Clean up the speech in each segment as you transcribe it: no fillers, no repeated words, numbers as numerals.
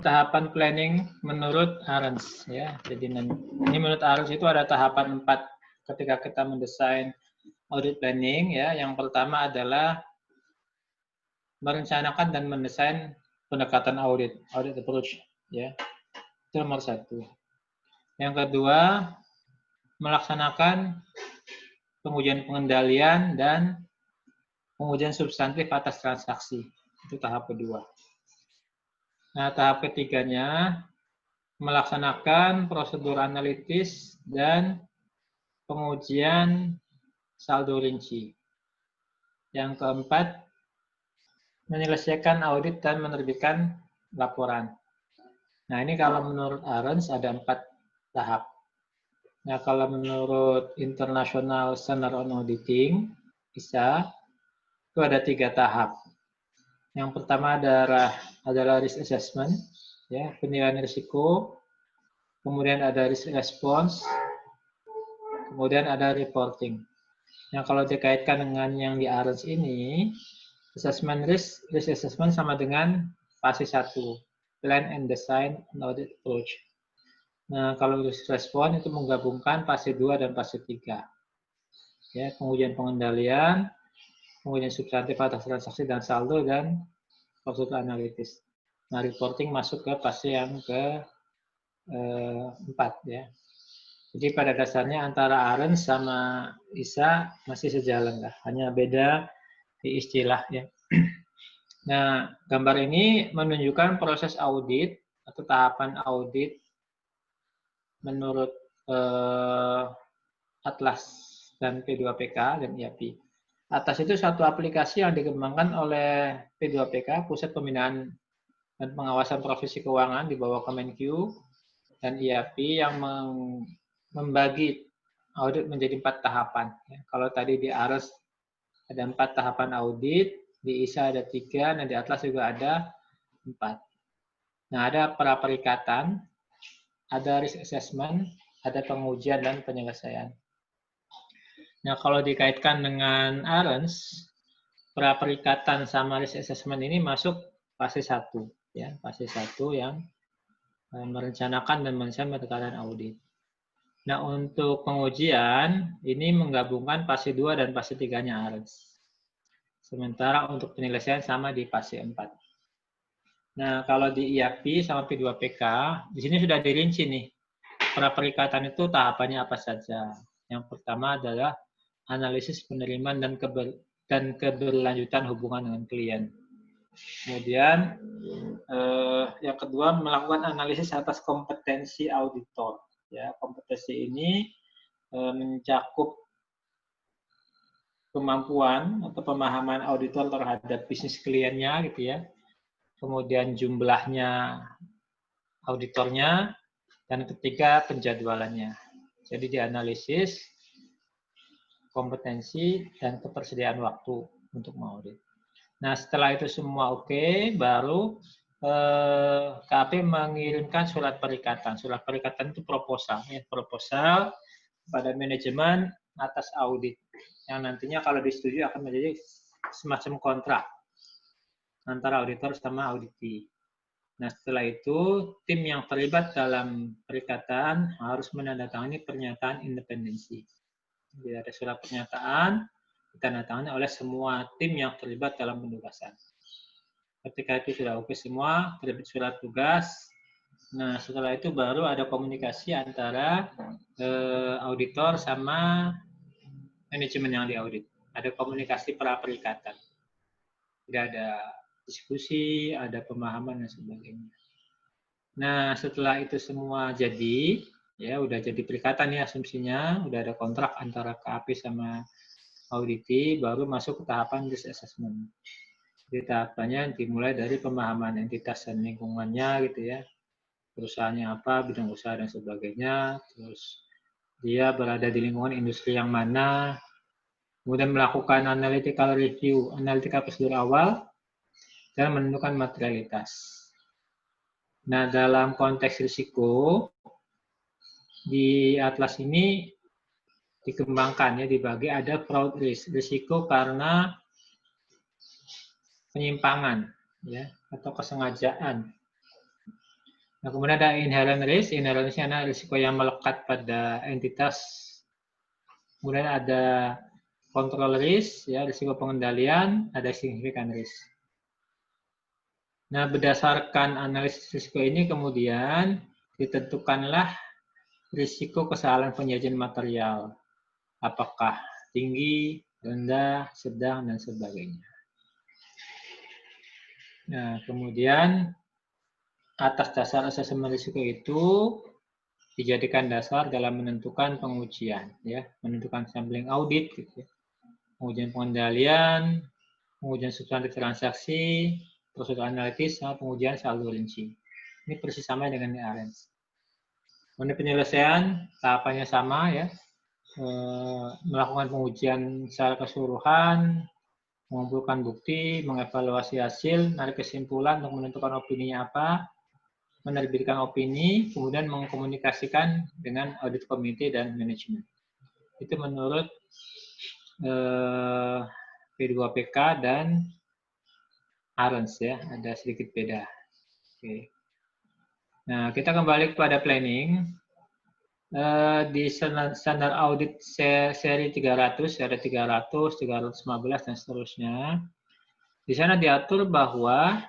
tahapan planning menurut Arens ya. Jadi ini menurut Arens itu ada tahapan 4 ketika kita mendesain audit planning ya. Yang pertama adalah merencanakan dan mendesain pendekatan audit approach ya. Itu nomor 1. Yang kedua, melaksanakan pengujian pengendalian dan pengujian substantif atas transaksi. Itu tahap kedua. Nah, tahap ketiganya melaksanakan prosedur analitis dan pengujian saldo rinci. Yang keempat, menyelesaikan audit dan menerbitkan laporan. Nah, ini kalau menurut Arens ada 4 tahap. Nah, kalau menurut International Standard on Auditing, ISA, itu ada 3 tahap. Yang pertama adalah risk assessment, ya, penilaian risiko, kemudian ada risk response, kemudian ada reporting. Nah, kalau dikaitkan dengan yang di Arens ini, assessment risk assessment sama dengan fase 1, plan and design and audit approach. Nah, kalau risk response itu menggabungkan fase 2 dan fase 3. Ya, pengujian pengendalian, pengujian substantif atas transaksi dan saldo, dan prosedur analitis. Nah, reporting masuk ke fase yang ke-4 ya. Jadi pada dasarnya antara Arens sama ISA masih sejalan lah, hanya beda di istilah ya. Nah, gambar ini menunjukkan proses audit atau tahapan audit menurut Atlas dan P2PK dan IAP. Atlas itu satu aplikasi yang dikembangkan oleh P2PK, Pusat Pembinaan dan Pengawasan Profesi Keuangan di bawah Kemenkyu, dan IAP yang membagi audit menjadi 4 tahapan. Kalau tadi di Arens ada 4 tahapan audit, di ISA ada 3, dan di Atlas juga ada 4. Nah, ada pra-perikatan, ada risk assessment, ada pengujian dan penyelesaian. Nah, kalau dikaitkan dengan Arens, pra-perikatan sama risk assessment ini masuk fase 1, ya, fase 1 yang merencanakan dan mendesain pendekatan audit. Nah, untuk pengujian ini menggabungkan fase 2 dan fase 3-nya Arens. Sementara untuk penyelesaian sama di fase 4. Nah, kalau di IAP sama P2PK, di sini sudah dirinci nih. Pra-perikatan itu tahapannya apa saja. Yang pertama adalah analisis penerimaan dan keberlanjutan hubungan dengan klien. Kemudian yang kedua melakukan analisis atas kompetensi auditor. Ya, kompetensi ini mencakup kemampuan atau pemahaman auditor terhadap bisnis kliennya, gitu ya. Kemudian jumlahnya auditornya, dan ketiga penjadwalannya. Jadi dianalisis kompetensi dan ketersediaan waktu untuk mengaudit. Nah, setelah itu semua oke, baru KAP mengirimkan surat perikatan. Surat perikatan itu proposal, ya, proposal pada manajemen atas audit, yang nantinya kalau disetujui akan menjadi semacam kontrak antara auditor sama auditi. Nah, setelah itu tim yang terlibat dalam perikatan harus menandatangani pernyataan independensi. Jadi ada surat pernyataan ditandatangani oleh semua tim yang terlibat dalam penugasan. Ketika itu sudah oke semua, terbit surat tugas. Nah, setelah itu baru ada komunikasi antara auditor sama manajemen yang diaudit. Ada komunikasi pra-perikatan. Tidak ada diskusi, ada pemahaman dan sebagainya. Nah, setelah itu semua jadi, ya udah jadi perikatan ya asumsinya, udah ada kontrak antara KAP sama auditi, baru masuk ke tahapan risk assessment. Jadi tahapannya dimulai dari pemahaman entitas dan lingkungannya, gitu ya, perusahaannya apa, bidang usaha dan sebagainya, terus dia berada di lingkungan industri yang mana, kemudian melakukan analytical review, analitika prosedur awal, dan menentukan materialitas. Nah, dalam konteks risiko, di Atlas ini dikembangkan, ya, dibagi ada fraud risk, risiko karena penyimpangan, ya, atau kesengajaan Nah, kemudian ada inherent risk. Inherent risk adalah risiko yang melekat pada entitas. Kemudian ada control risk, ya, risiko pengendalian, ada significant risk. Nah, berdasarkan analisis risiko ini kemudian ditentukanlah risiko kesalahan penyajian material. Apakah tinggi, rendah, sedang, dan sebagainya. Nah, kemudian atas dasar asesmen risiko itu dijadikan dasar dalam menentukan pengujian, ya, menentukan sampling audit, gitu ya. Pengujian pengendalian, pengujian substantif transaksi, prosedur analitis, sama pengujian saldo rinci. Ini persis sama dengan ARENS. Mengenai penyelesaian, tahapannya sama, ya. Melakukan pengujian secara keseluruhan, mengumpulkan bukti, mengevaluasi hasil, menarik kesimpulan untuk menentukan opininya apa, menerbitkan opini, kemudian mengkomunikasikan dengan audit komite dan manajemen. Itu menurut P2PK dan ARENS, ya, ada sedikit beda. Oke. Nah, kita kembali kepada planning. Di standar audit seri 300, ada 300, 315, dan seterusnya. Di sana diatur bahwa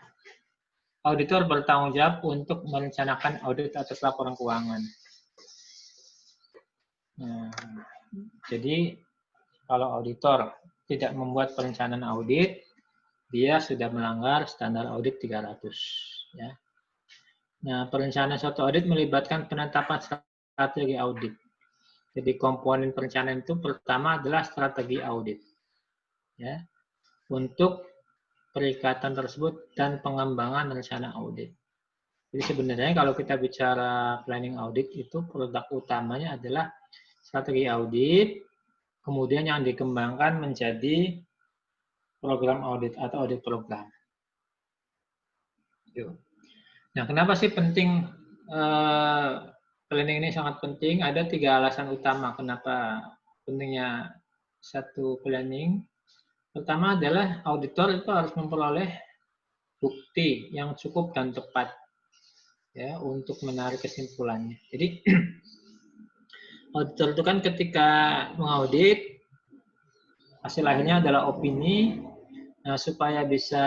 auditor bertanggung jawab untuk merencanakan audit atas laporan keuangan. Nah, jadi kalau auditor tidak membuat perencanaan audit, dia sudah melanggar standar audit 300. Ya. Nah, perencanaan suatu audit melibatkan penetapan strategi audit. Jadi komponen perencanaan itu pertama adalah strategi audit, ya, untuk perikatan tersebut dan pengembangan rencana audit. Jadi sebenarnya kalau kita bicara planning audit itu produk utamanya adalah strategi audit, kemudian yang dikembangkan menjadi program audit atau audit program. Nah, kenapa sih penting planning ini sangat penting? Ada 3 alasan utama kenapa pentingnya satu planning. Pertama adalah auditor itu harus memperoleh bukti yang cukup dan tepat, ya, untuk menarik kesimpulannya. Jadi auditor itu kan ketika mengaudit hasil akhirnya adalah opini. Nah, supaya bisa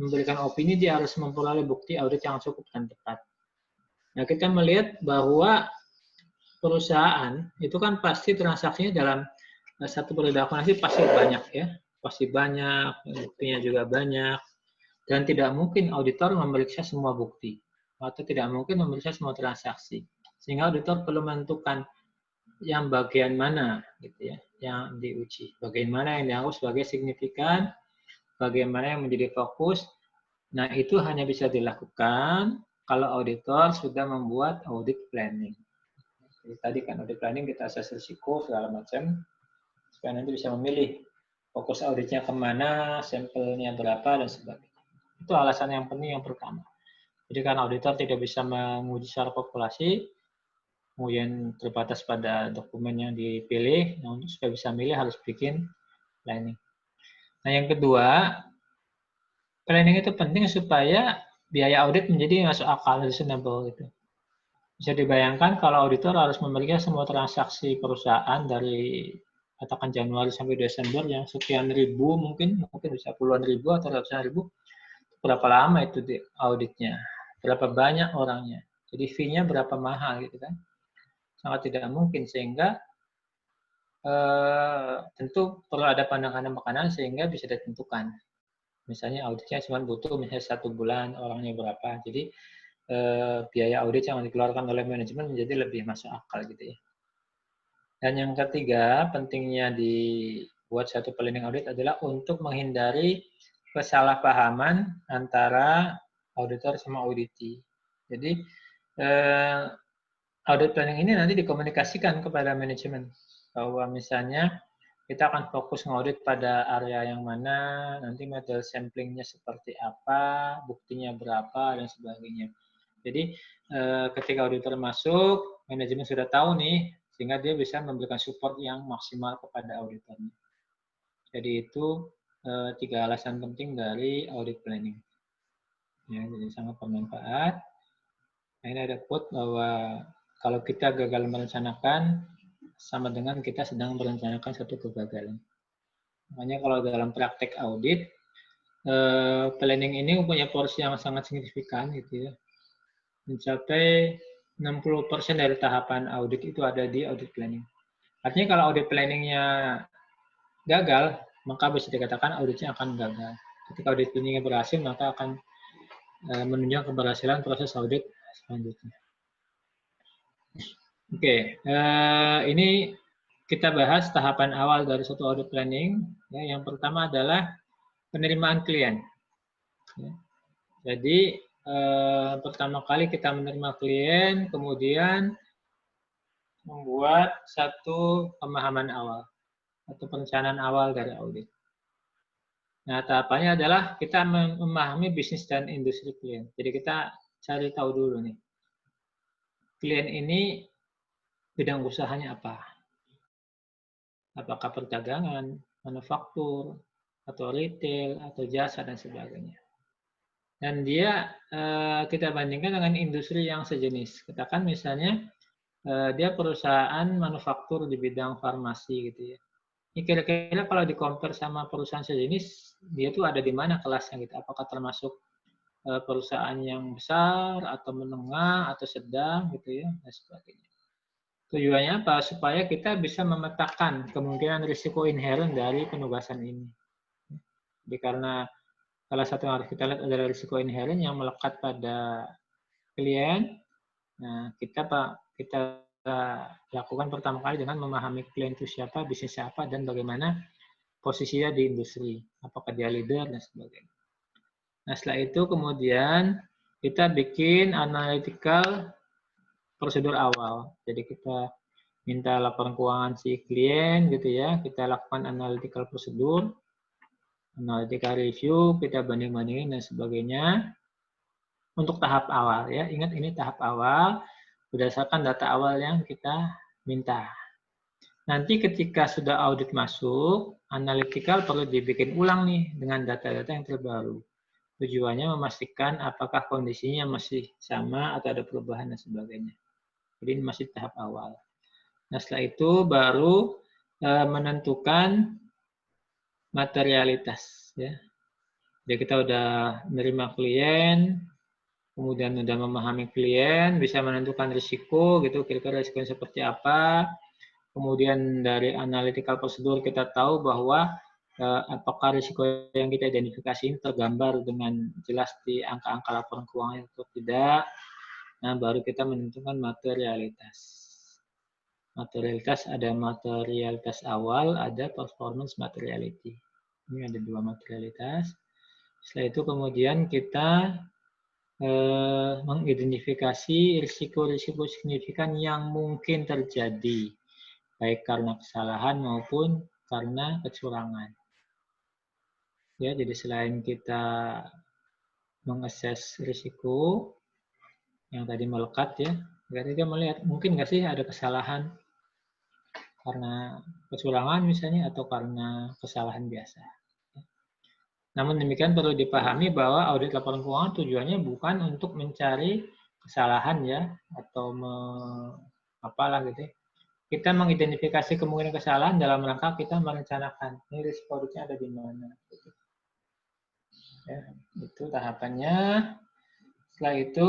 memberikan opini dia harus memperoleh bukti audit yang cukup dan tepat. Nah, kita melihat bahwa perusahaan itu kan pasti transaksinya dalam satu periode akuntansi pasti banyak, ya, pasti banyak, buktinya juga banyak, dan tidak mungkin auditor memeriksa semua bukti atau tidak mungkin memeriksa semua transaksi, sehingga auditor perlu menentukan yang bagian mana, gitu ya, yang diuji, bagian mana yang dianggap sebagai signifikan, bagian mana yang menjadi fokus. Nah, itu hanya bisa dilakukan kalau auditor sudah membuat audit planning. Jadi tadi kan audit planning kita assess risiko segala macam, supaya nanti bisa memilih fokus auditnya kemana, sampelnya berapa, dan sebagainya. Itu alasan yang penting yang pertama. Jadi karena auditor tidak bisa menguji secara populasi, kemudian terbatas pada dokumen yang dipilih, nah, untuk supaya bisa milih harus bikin planning. Nah, yang kedua, planning itu penting supaya biaya audit menjadi masuk akal, reasonable gitu. Bisa dibayangkan kalau auditor harus memeriksa semua transaksi perusahaan dari katakan Januari sampai Desember yang sekian ribu, mungkin bisa puluhan ribu atau ratusan ribu. Berapa lama itu di auditnya? Berapa banyak orangnya? Jadi fee-nya berapa mahal gitu kan? Sangat tidak mungkin, sehingga tentu perlu ada pandangan makanan sehingga bisa ditentukan. Misalnya auditnya cuma butuh misalnya 1 bulan, orangnya berapa. Jadi biaya audit yang dikeluarkan oleh manajemen menjadi lebih masuk akal gitu ya. Dan yang ketiga, pentingnya dibuat satu planning audit adalah untuk menghindari kesalahpahaman antara auditor sama auditee. Jadi audit planning ini nanti dikomunikasikan kepada manajemen bahwa misalnya kita akan fokus ngaudit pada area yang mana, nanti model samplingnya seperti apa, buktinya berapa, dan sebagainya. Jadi ketika auditor masuk, manajemen sudah tahu nih, sehingga dia bisa memberikan support yang maksimal kepada auditornya. Jadi itu 3 alasan penting dari audit planning. Ya, jadi sangat bermanfaat. Nah, ini ada quote bahwa kalau kita gagal merencanakan, sama dengan kita sedang merencanakan satu kegagalan. Makanya kalau dalam praktek audit, planning ini mempunyai porsi yang sangat signifikan gitu ya. Mencapai 60% dari tahapan audit itu ada di audit planning. Artinya kalau audit planningnya gagal, maka bisa dikatakan auditnya akan gagal. Ketika audit planningnya berhasil, maka akan menunjukkan keberhasilan proses audit selanjutnya. Oke, ini kita bahas tahapan awal dari suatu audit planning. Ya, yang pertama adalah penerimaan klien. Ya. Jadi pertama kali kita menerima klien, kemudian membuat satu pemahaman awal atau perencanaan awal dari audit. Nah, tahapannya adalah kita memahami bisnis dan industri klien. Jadi kita cari tahu dulu nih, klien ini bidang usahanya apa? Apakah perdagangan, manufaktur, atau retail, atau jasa, dan sebagainya. Dan dia kita bandingkan dengan industri yang sejenis. Katakan misalnya dia perusahaan manufaktur di bidang farmasi gitu ya. Ini kira-kira kalau di-compare sama perusahaan sejenis, dia tuh ada di mana kelasnya gitu? Apakah termasuk perusahaan yang besar atau menengah atau sedang gitu ya, dan sebagainya. Tujuannya apa? Supaya kita bisa memetakan kemungkinan risiko inherent dari penugasan ini. Jadi karena salah satu yang harus kita lihat adalah risiko inherent yang melekat pada klien. Nah, kita lakukan pertama kali dengan memahami klien itu siapa, bisnis apa, dan bagaimana posisinya di industri. Apakah dia leader dan sebagainya. Nah, setelah itu kemudian kita bikin analytical prosedur awal. Jadi kita minta laporan keuangan si klien gitu ya, kita lakukan analytical prosedur, analytical review, kita banding-bandingin dan sebagainya. Untuk tahap awal ya, ingat ini tahap awal berdasarkan data awal yang kita minta. Nanti ketika sudah audit masuk, analytical perlu dibikin ulang nih dengan data-data yang terbaru. Tujuannya memastikan apakah kondisinya masih sama atau ada perubahan dan sebagainya. Jadi ini masih tahap awal. Nah, setelah itu baru menentukan materialitas ya. Jadi kita udah menerima klien, kemudian udah memahami klien, bisa menentukan risiko gitu, kira-kira risikonya seperti apa. Kemudian dari analytical prosedur kita tahu bahwa apakah risiko yang kita identifikasi ini tergambar dengan jelas di angka-angka laporan keuangan atau tidak. Nah, baru kita menentukan materialitas. Materialitas ada materialitas awal, ada performance materiality. Ini ada dua materialitas. Setelah itu kemudian kita mengidentifikasi risiko-risiko signifikan yang mungkin terjadi, baik karena kesalahan maupun karena kecurangan. Ya, jadi selain kita mengakses risiko yang tadi melekat ya, berarti kita melihat mungkin nggak sih ada kesalahan karena kecurangan misalnya atau karena kesalahan biasa. Namun demikian perlu dipahami bahwa audit laporan keuangan tujuannya bukan untuk mencari kesalahan ya atau apalah gitu ya. Kita mengidentifikasi kemungkinan kesalahan dalam rangka kita merencanakan ini risiko auditnya ada di mana. Ya, itu tahapannya. Setelah itu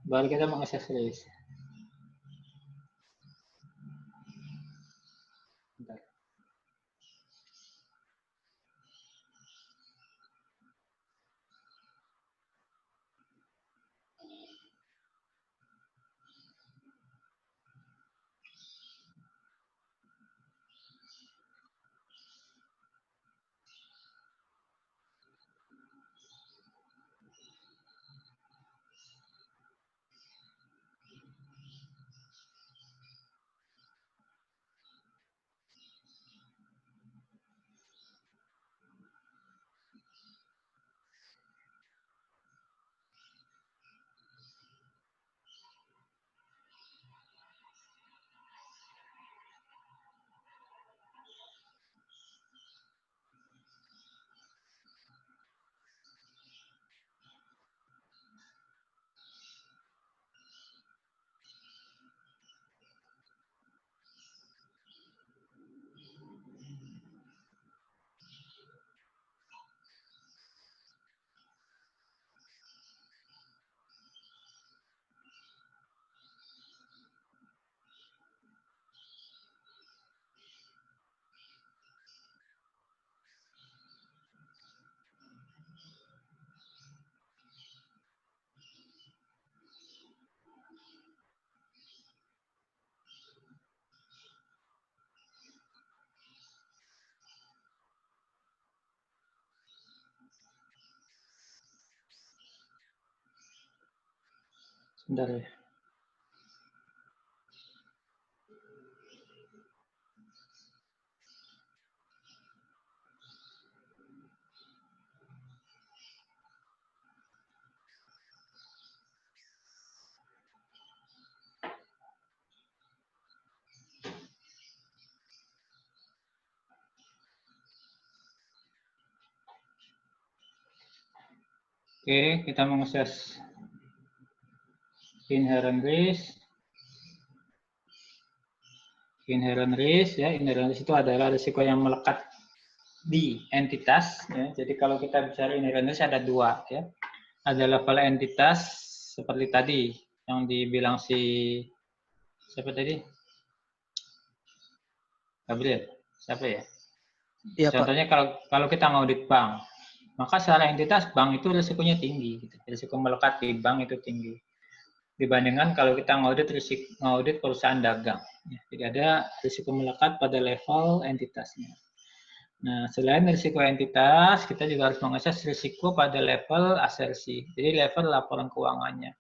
baru kita mengakses risk. Bentar. Bentar ya. Oke, kita mengakses inherent risk. Inherent risk ya, inherent risk itu adalah risiko yang melekat di entitas ya. Jadi kalau kita bicara inherent risk ada dua ya. Ada level entitas seperti tadi yang dibilang siapa tadi? Gabriel. Siapa ya? Iya, Contohnya Pak. kalau kita ngaudit bank, maka secara entitas bank itu risikonya tinggi gitu. Risiko melekat di bank itu tinggi dibandingkan kalau kita ngaudit perusahaan dagang. Jadi ada risiko melekat pada level entitasnya. Nah, selain risiko entitas, kita juga harus mengakses risiko pada level asersi. Jadi level laporan keuangannya.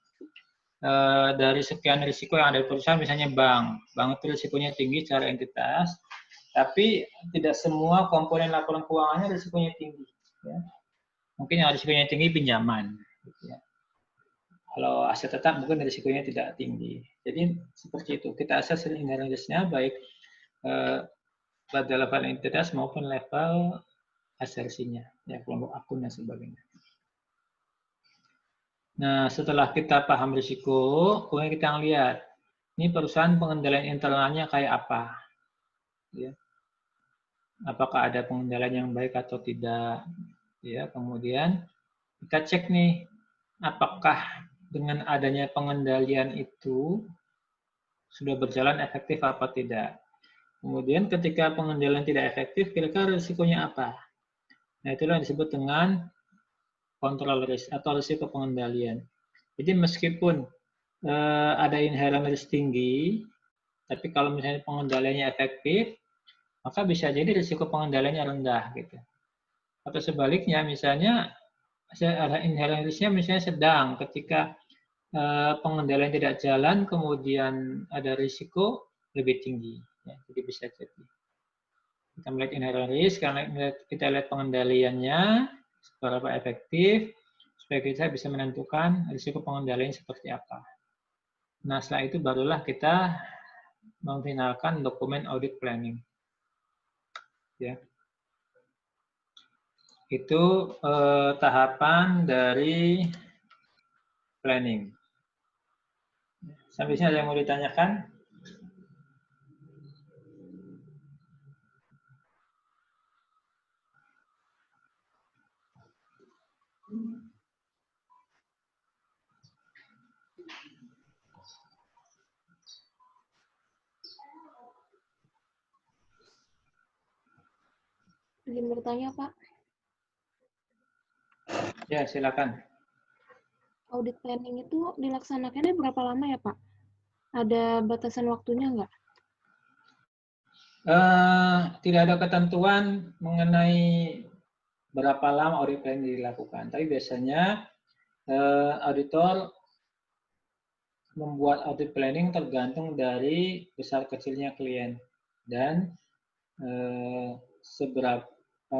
Dari sekian risiko yang ada di perusahaan, misalnya bank itu risikonya tinggi secara entitas, tapi tidak semua komponen laporan keuangannya risikonya tinggi. Ya. Mungkin yang risikonya tinggi pinjaman. Gitu ya. Kalau aset tetap mungkin risikonya tidak tinggi. Jadi seperti itu. Kita akses inherent risk-nya baik pada level entitas maupun level asersinya, ya kelompok akun dan sebagainya. Nah, setelah kita paham risiko, kemudian kita lihat ini perusahaan pengendalian internalnya kayak apa, ya. Apakah ada pengendalian yang baik atau tidak, ya. Kemudian kita cek nih, apakah dengan adanya pengendalian itu sudah berjalan efektif apa tidak. Kemudian ketika pengendalian tidak efektif, kira-kira risikonya apa? Nah, itulah yang disebut dengan control risk atau risiko pengendalian. Jadi meskipun ada inherent risk tinggi, tapi kalau misalnya pengendaliannya efektif, maka bisa jadi risiko pengendaliannya rendah gitu. Atau sebaliknya, misalnya ada inherent risk-nya misalnya sedang, ketika pengendalian tidak jalan, kemudian ada risiko lebih tinggi. Ya, jadi bisa jadi. Kita melihat inherent risk, karena kita lihat pengendaliannya, seberapa efektif, supaya kita bisa menentukan risiko pengendalian seperti apa. Nah, setelah itu barulah kita memfinalkan dokumen audit planning. Ya. Itu tahapan dari planning. Sampai sini ada yang mau ditanyakan? Izin bertanya, Pak. Ya, silakan. Audit planning itu dilaksanakannya berapa lama ya, Pak? Ada batasan waktunya nggak? Tidak ada ketentuan mengenai berapa lama audit planning dilakukan. Tapi biasanya auditor membuat audit planning tergantung dari besar kecilnya klien dan seberapa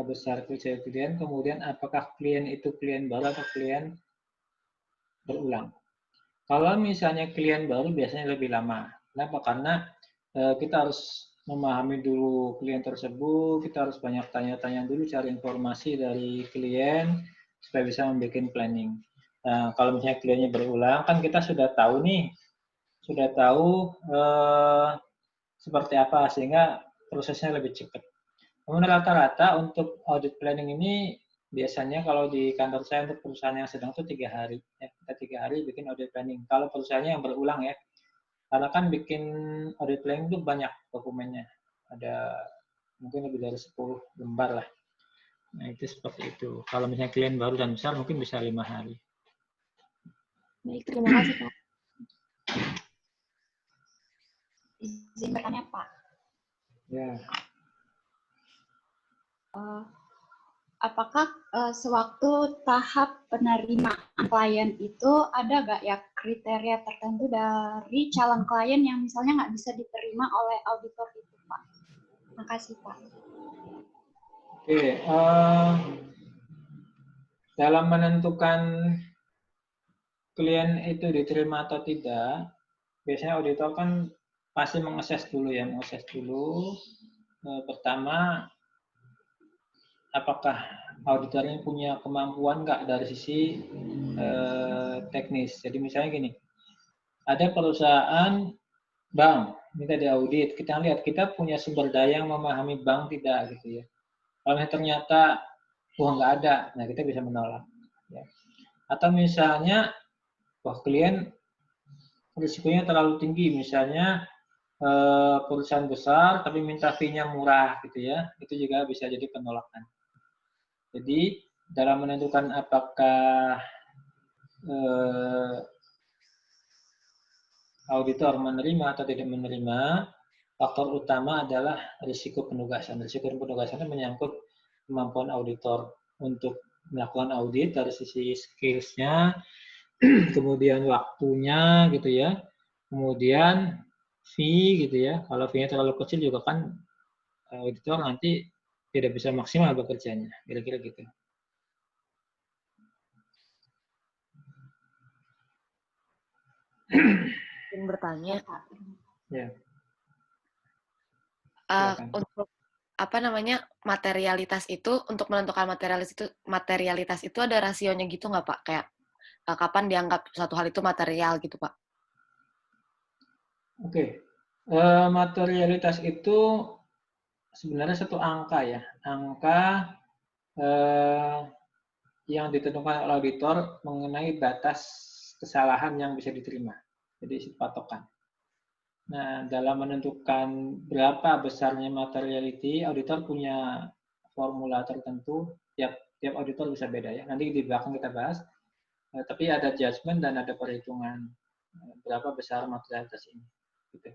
besar kecil klien, kemudian apakah klien itu klien baru atau klien berulang. Kalau misalnya klien baru biasanya lebih lama. Kenapa? Karena kita harus memahami dulu klien tersebut, kita harus banyak tanya-tanya dulu, cari informasi dari klien supaya bisa membuat planning. Nah, kalau misalnya kliennya berulang, kan kita sudah tahu nih, sudah tahu seperti apa, sehingga prosesnya lebih cepat. Kemudian rata-rata untuk audit planning ini biasanya kalau di kantor saya untuk perusahaan yang sedang itu 3 hari. Ya, kita 3 hari bikin audit planning. Kalau perusahaannya yang berulang ya, karena kan bikin audit planning itu banyak dokumennya. Ada mungkin lebih dari 10 lembar lah. Nah, itu seperti itu. Kalau misalnya klien baru dan besar mungkin bisa 5 hari. Baik, terima kasih, Pak. Izin bertanya, Pak. Ya. Apakah sewaktu tahap penerimaan klien itu ada nggak ya kriteria tertentu dari calon klien yang misalnya nggak bisa diterima oleh auditor itu, Pak? Makasih, Pak. Oke, dalam menentukan klien itu diterima atau tidak, biasanya auditor kan pasti mengakses dulu ya, pertama, apakah auditornya punya kemampuan nggak dari sisi teknis. Jadi misalnya gini, ada perusahaan bank minta diaudit, kita lihat kita punya sumber daya yang memahami bank tidak gitu ya. Kalau ternyata nggak ada, nah kita bisa menolak. Ya. Atau misalnya, wah klien risikonya terlalu tinggi, misalnya perusahaan besar tapi minta fee-nya murah gitu ya, itu juga bisa jadi penolakan. Jadi dalam menentukan apakah auditor menerima atau tidak menerima, faktor utama adalah risiko penugasan. Risiko penugasan itu menyangkut kemampuan auditor untuk melakukan audit dari sisi skills-nya, kemudian waktunya gitu ya, kemudian fee gitu ya. Kalau fee-nya terlalu kecil juga kan auditor nanti tidak bisa maksimal bekerjanya, kira-kira gitu. Ingin bertanya, Ya. untuk apa namanya materialitas itu, untuk menentukan materialitas itu ada rasionya gitu nggak Pak? Kayak kapan dianggap suatu hal itu material gitu Pak? Oke, materialitas itu sebenarnya satu angka ya, angka yang ditentukan oleh auditor mengenai batas kesalahan yang bisa diterima. Jadi patokan. Nah, dalam menentukan berapa besarnya materiality, auditor punya formula tertentu. Tiap auditor bisa beda ya. Nanti di belakang kita bahas. Tapi ada judgement dan ada perhitungan berapa besar materialitas ini. Gitu.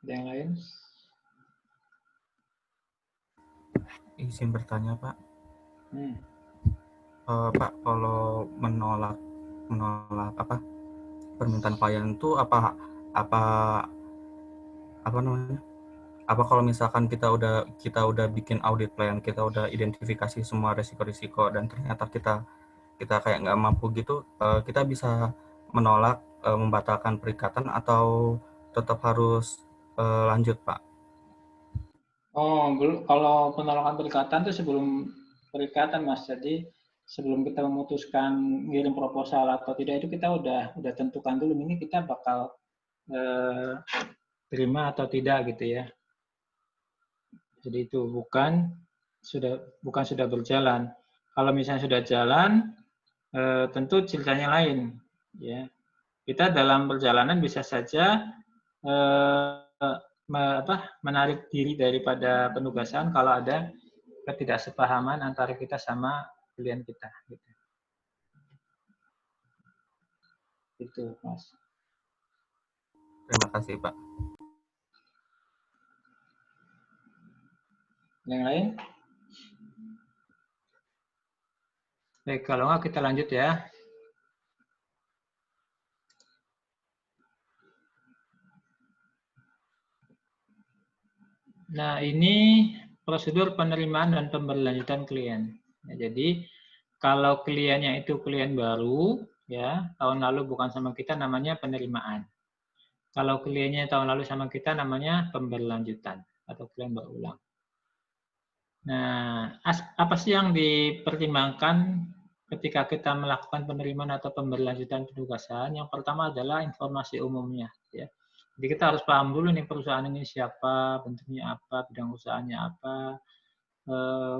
Ada yang lain? Izin bertanya Pak. Pak, kalau menolak apa permintaan klien itu apa namanya? Apa kalau misalkan kita udah bikin audit plan, kita udah identifikasi semua risiko-risiko dan ternyata kita kayak nggak mampu gitu, kita bisa menolak, membatalkan perikatan atau tetap harus lanjut Pak? Oh, kalau penolakan perikatan itu sebelum perikatan Mas. Jadi sebelum kita memutuskan ngirim proposal atau tidak itu kita udah tentukan dulu ini kita bakal terima atau tidak gitu ya. Jadi itu bukan sudah berjalan. Kalau misalnya sudah jalan, tentu ceritanya lain ya. Kita dalam perjalanan bisa saja menarik diri daripada penugasan kalau ada ketidaksepahaman antara kita sama klien kita. Itu, Mas. Terima kasih, Pak. Yang lain? Baik, kalau nggak kita lanjut ya. Nah, ini prosedur penerimaan dan pemberlanjutan klien. Ya, jadi, kalau kliennya itu klien baru, ya tahun lalu bukan sama kita, namanya penerimaan. Kalau kliennya tahun lalu sama kita, namanya pemberlanjutan atau klien berulang. Nah, apa sih yang dipertimbangkan ketika kita melakukan penerimaan atau pemberlanjutan penugasan? Yang pertama adalah informasi umumnya. Ya. Jadi kita harus paham dulu nih perusahaan ini siapa, bentuknya apa, bidang usahanya apa,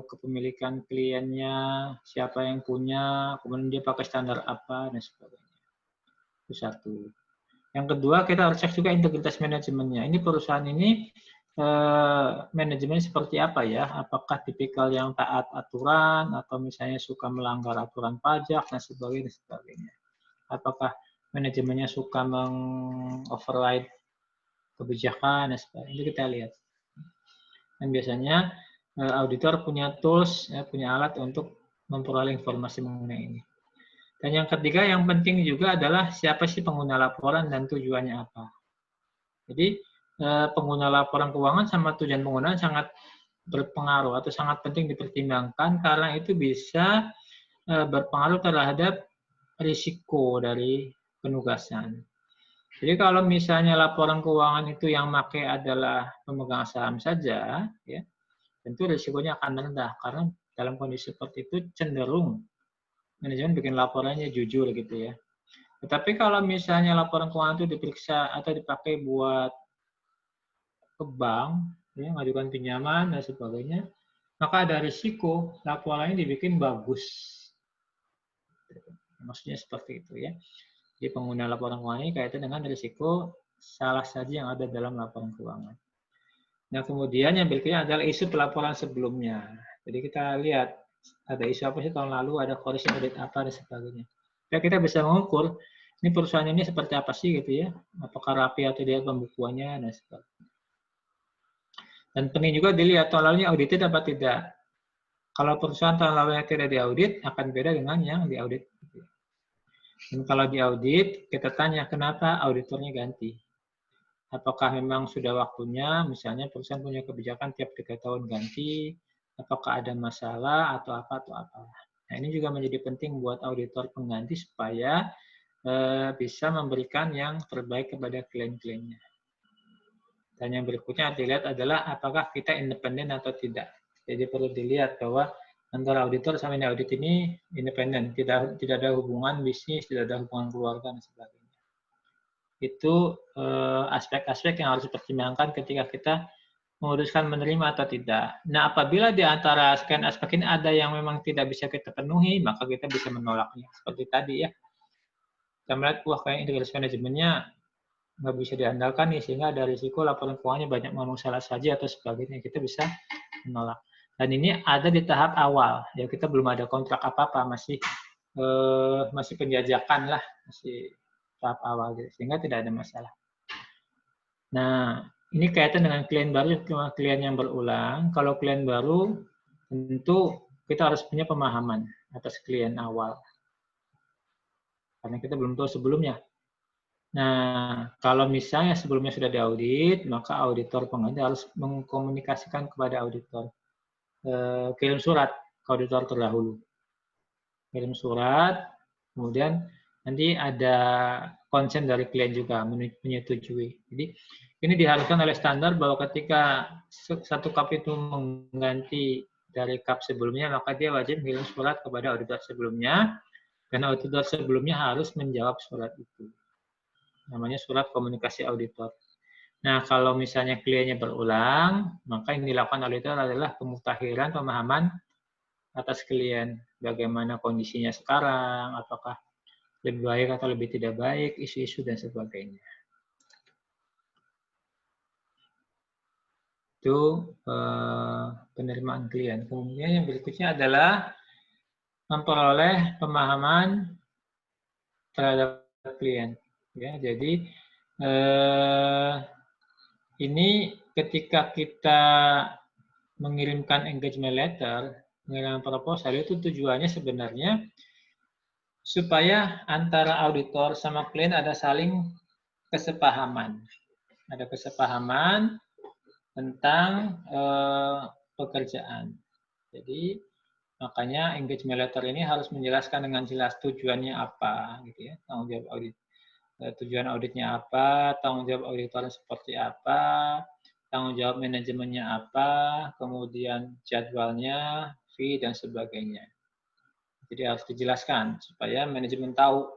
kepemilikan kliennya, siapa yang punya, kemudian dia pakai standar apa, dan sebagainya. Itu satu. Yang kedua, kita harus cek juga integritas manajemennya. Ini perusahaan ini manajemen seperti apa ya? Apakah tipikal yang taat aturan atau misalnya suka melanggar aturan pajak dan sebagainya. Apakah manajemennya suka meng-override kebijakan dan sebagainya. Itu kita lihat. Dan biasanya auditor punya tools, ya, punya alat untuk memperoleh informasi mengenai ini. Dan yang ketiga yang penting juga adalah siapa sih pengguna laporan dan tujuannya apa. Jadi pengguna laporan keuangan sama tujuan penggunaan sangat berpengaruh atau sangat penting dipertimbangkan karena itu bisa berpengaruh terhadap risiko dari penugasan. Jadi kalau misalnya laporan keuangan itu yang pakai adalah pemegang saham saja, ya, tentu risikonya akan rendah karena dalam kondisi seperti itu cenderung manajemen bikin laporannya jujur gitu ya. Tetapi kalau misalnya laporan keuangan itu diperiksa atau dipakai buat ke bank, ya, mengajukan pinjaman dan sebagainya, maka ada risiko laporannya dibikin bagus. Maksudnya seperti itu ya. Jadi pengguna laporan keuangan ini kaitan dengan risiko salah saja yang ada dalam laporan keuangan. Nah kemudian yang berikutnya adalah isu pelaporan sebelumnya. Jadi kita lihat ada isu apa sih tahun lalu, ada koreksi audit apa dan sebagainya. Ya, kita bisa mengukur ini perusahaan ini seperti apa sih gitu ya, apakah rapi atau tidak pembukuannya dan sebagainya. Dan penting juga dilihat tahun lalunya audited apa tidak. Kalau perusahaan tahun lalunya tidak diaudit akan beda dengan yang diaudit. Dan kalau diaudit kita tanya kenapa auditornya ganti. Apakah memang sudah waktunya, misalnya perusahaan punya kebijakan tiap 3 tahun ganti, apakah ada masalah atau apa. Nah ini juga menjadi penting buat auditor pengganti supaya bisa memberikan yang terbaik kepada klien-kliennya. Dan yang berikutnya dilihat adalah apakah kita independen atau tidak. Jadi perlu dilihat bahwa antara auditor sama ini audit ini independen, tidak ada hubungan bisnis, tidak ada hubungan keluarga dan sebagainya. Itu aspek-aspek yang harus dipertimbangkan ketika kita memutuskan menerima atau tidak. Nah, apabila di antara sekian aspek ini ada yang memang tidak bisa kita penuhi, maka kita bisa menolaknya. Seperti tadi ya, kita melihat, wah kayak integrasi manajemennya nggak bisa diandalkan nih, sehingga ada risiko laporan keuangannya banyak ngomong salah saja atau sebagainya, kita bisa menolak. Dan ini ada di tahap awal, ya kita belum ada kontrak apa-apa, masih penjajakan lah, masih tahap awal gitu, sehingga tidak ada masalah. Nah, ini kaitan dengan klien baru, klien yang berulang. Kalau klien baru, tentu kita harus punya pemahaman atas klien awal. Karena kita belum tahu sebelumnya. Nah, kalau misalnya sebelumnya sudah diaudit, maka auditor pengganti harus mengkomunikasikan kepada auditor. Kirim surat ke auditor terdahulu. Kirim surat, kemudian nanti ada konsen dari klien juga menyetujui. Jadi ini diharuskan oleh standar bahwa ketika satu kap itu mengganti dari kap sebelumnya, maka dia wajib mengirim surat kepada auditor sebelumnya, dan auditor sebelumnya harus menjawab surat itu. Namanya surat komunikasi auditor. Nah, kalau misalnya kliennya berulang, maka yang dilakukan auditor adalah pemutakhiran pemahaman atas klien. Bagaimana kondisinya sekarang, apakah lebih baik atau lebih tidak baik, isu-isu dan sebagainya. Itu penerimaan klien. Kemudian yang berikutnya adalah memperoleh pemahaman terhadap klien. Ya, jadi ini ketika kita mengirimkan engagement letter, mengirimkan proposal, itu tujuannya sebenarnya supaya antara auditor sama klien ada saling kesepahaman. Ada kesepahaman tentang pekerjaan. Jadi makanya engagement letter ini harus menjelaskan dengan jelas tujuannya apa, gitu ya, tanggung jawab audit, tujuan auditnya apa, tanggung jawab auditornya seperti apa, tanggung jawab manajemennya apa, kemudian jadwalnya, fee dan sebagainya. Jadi harus dijelaskan supaya manajemen tahu,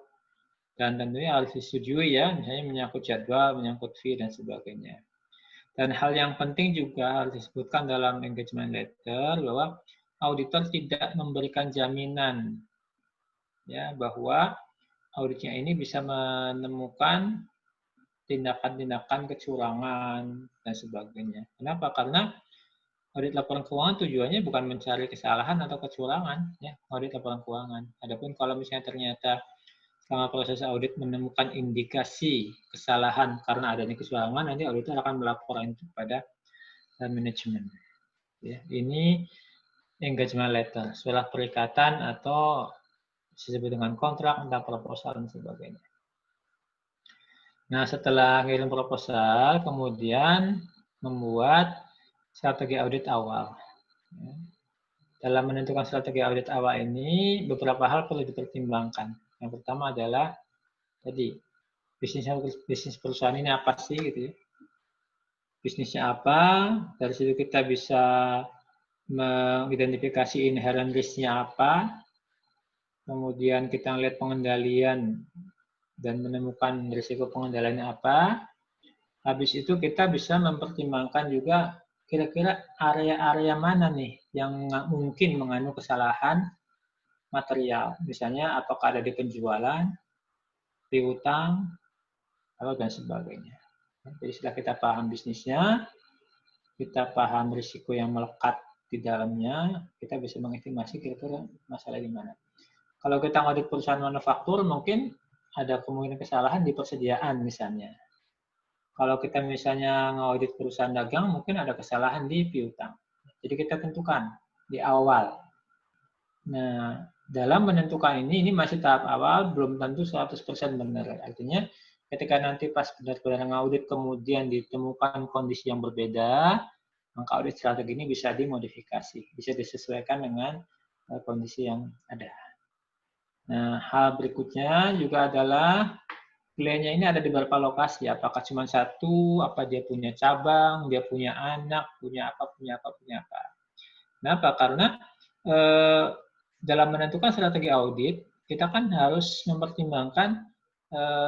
dan tentunya harus disetujui ya, misalnya menyangkut jadwal, menyangkut fee dan sebagainya. Dan hal yang penting juga harus disebutkan dalam engagement letter bahwa auditor tidak memberikan jaminan ya bahwa auditnya ini bisa menemukan tindakan-tindakan kecurangan dan sebagainya. Kenapa? Karena audit laporan keuangan tujuannya bukan mencari kesalahan atau kecurangan, ya, audit laporan keuangan. Adapun kalau misalnya ternyata selama proses audit menemukan indikasi kesalahan karena adanya kecurangan, nanti auditor akan melaporkan itu kepada manajemen. Ya, ini engagement letter, surat perikatan atau disebut dengan kontrak, entah proposal dan sebagainya. Nah, setelah ngirim proposal, kemudian membuat strategi audit awal. Dalam menentukan strategi audit awal ini, beberapa hal perlu dipertimbangkan. Yang pertama adalah tadi bisnis perusahaan ini apa sih, gitu ya? Bisnisnya apa? Dari situ kita bisa mengidentifikasi inherent risk-nya apa. Kemudian kita lihat pengendalian dan menemukan risiko pengendaliannya apa. Habis itu kita bisa mempertimbangkan juga kira-kira area-area mana nih yang mungkin mengandung kesalahan material. Misalnya apakah ada di penjualan, di utang, dan sebagainya. Jadi setelah kita paham bisnisnya, kita paham risiko yang melekat di dalamnya, kita bisa mengestimasi kira-kira masalah di mana. Kalau kita ngaudit perusahaan manufaktur, mungkin ada kemungkinan kesalahan di persediaan misalnya. Kalau kita misalnya ngaudit perusahaan dagang, mungkin ada kesalahan di piutang. Jadi kita tentukan di awal. Nah, dalam menentukan ini masih tahap awal, belum tentu 100% benar. Artinya, ketika nanti pas benar-benar ngaudit kemudian ditemukan kondisi yang berbeda, maka audit strategi ini bisa dimodifikasi, bisa disesuaikan dengan kondisi yang ada. Nah, hal berikutnya juga adalah kliennya ini ada di beberapa lokasi. Apakah cuma satu, apa dia punya cabang, dia punya anak, punya apa. Kenapa? Karena dalam menentukan strategi audit, kita kan harus mempertimbangkan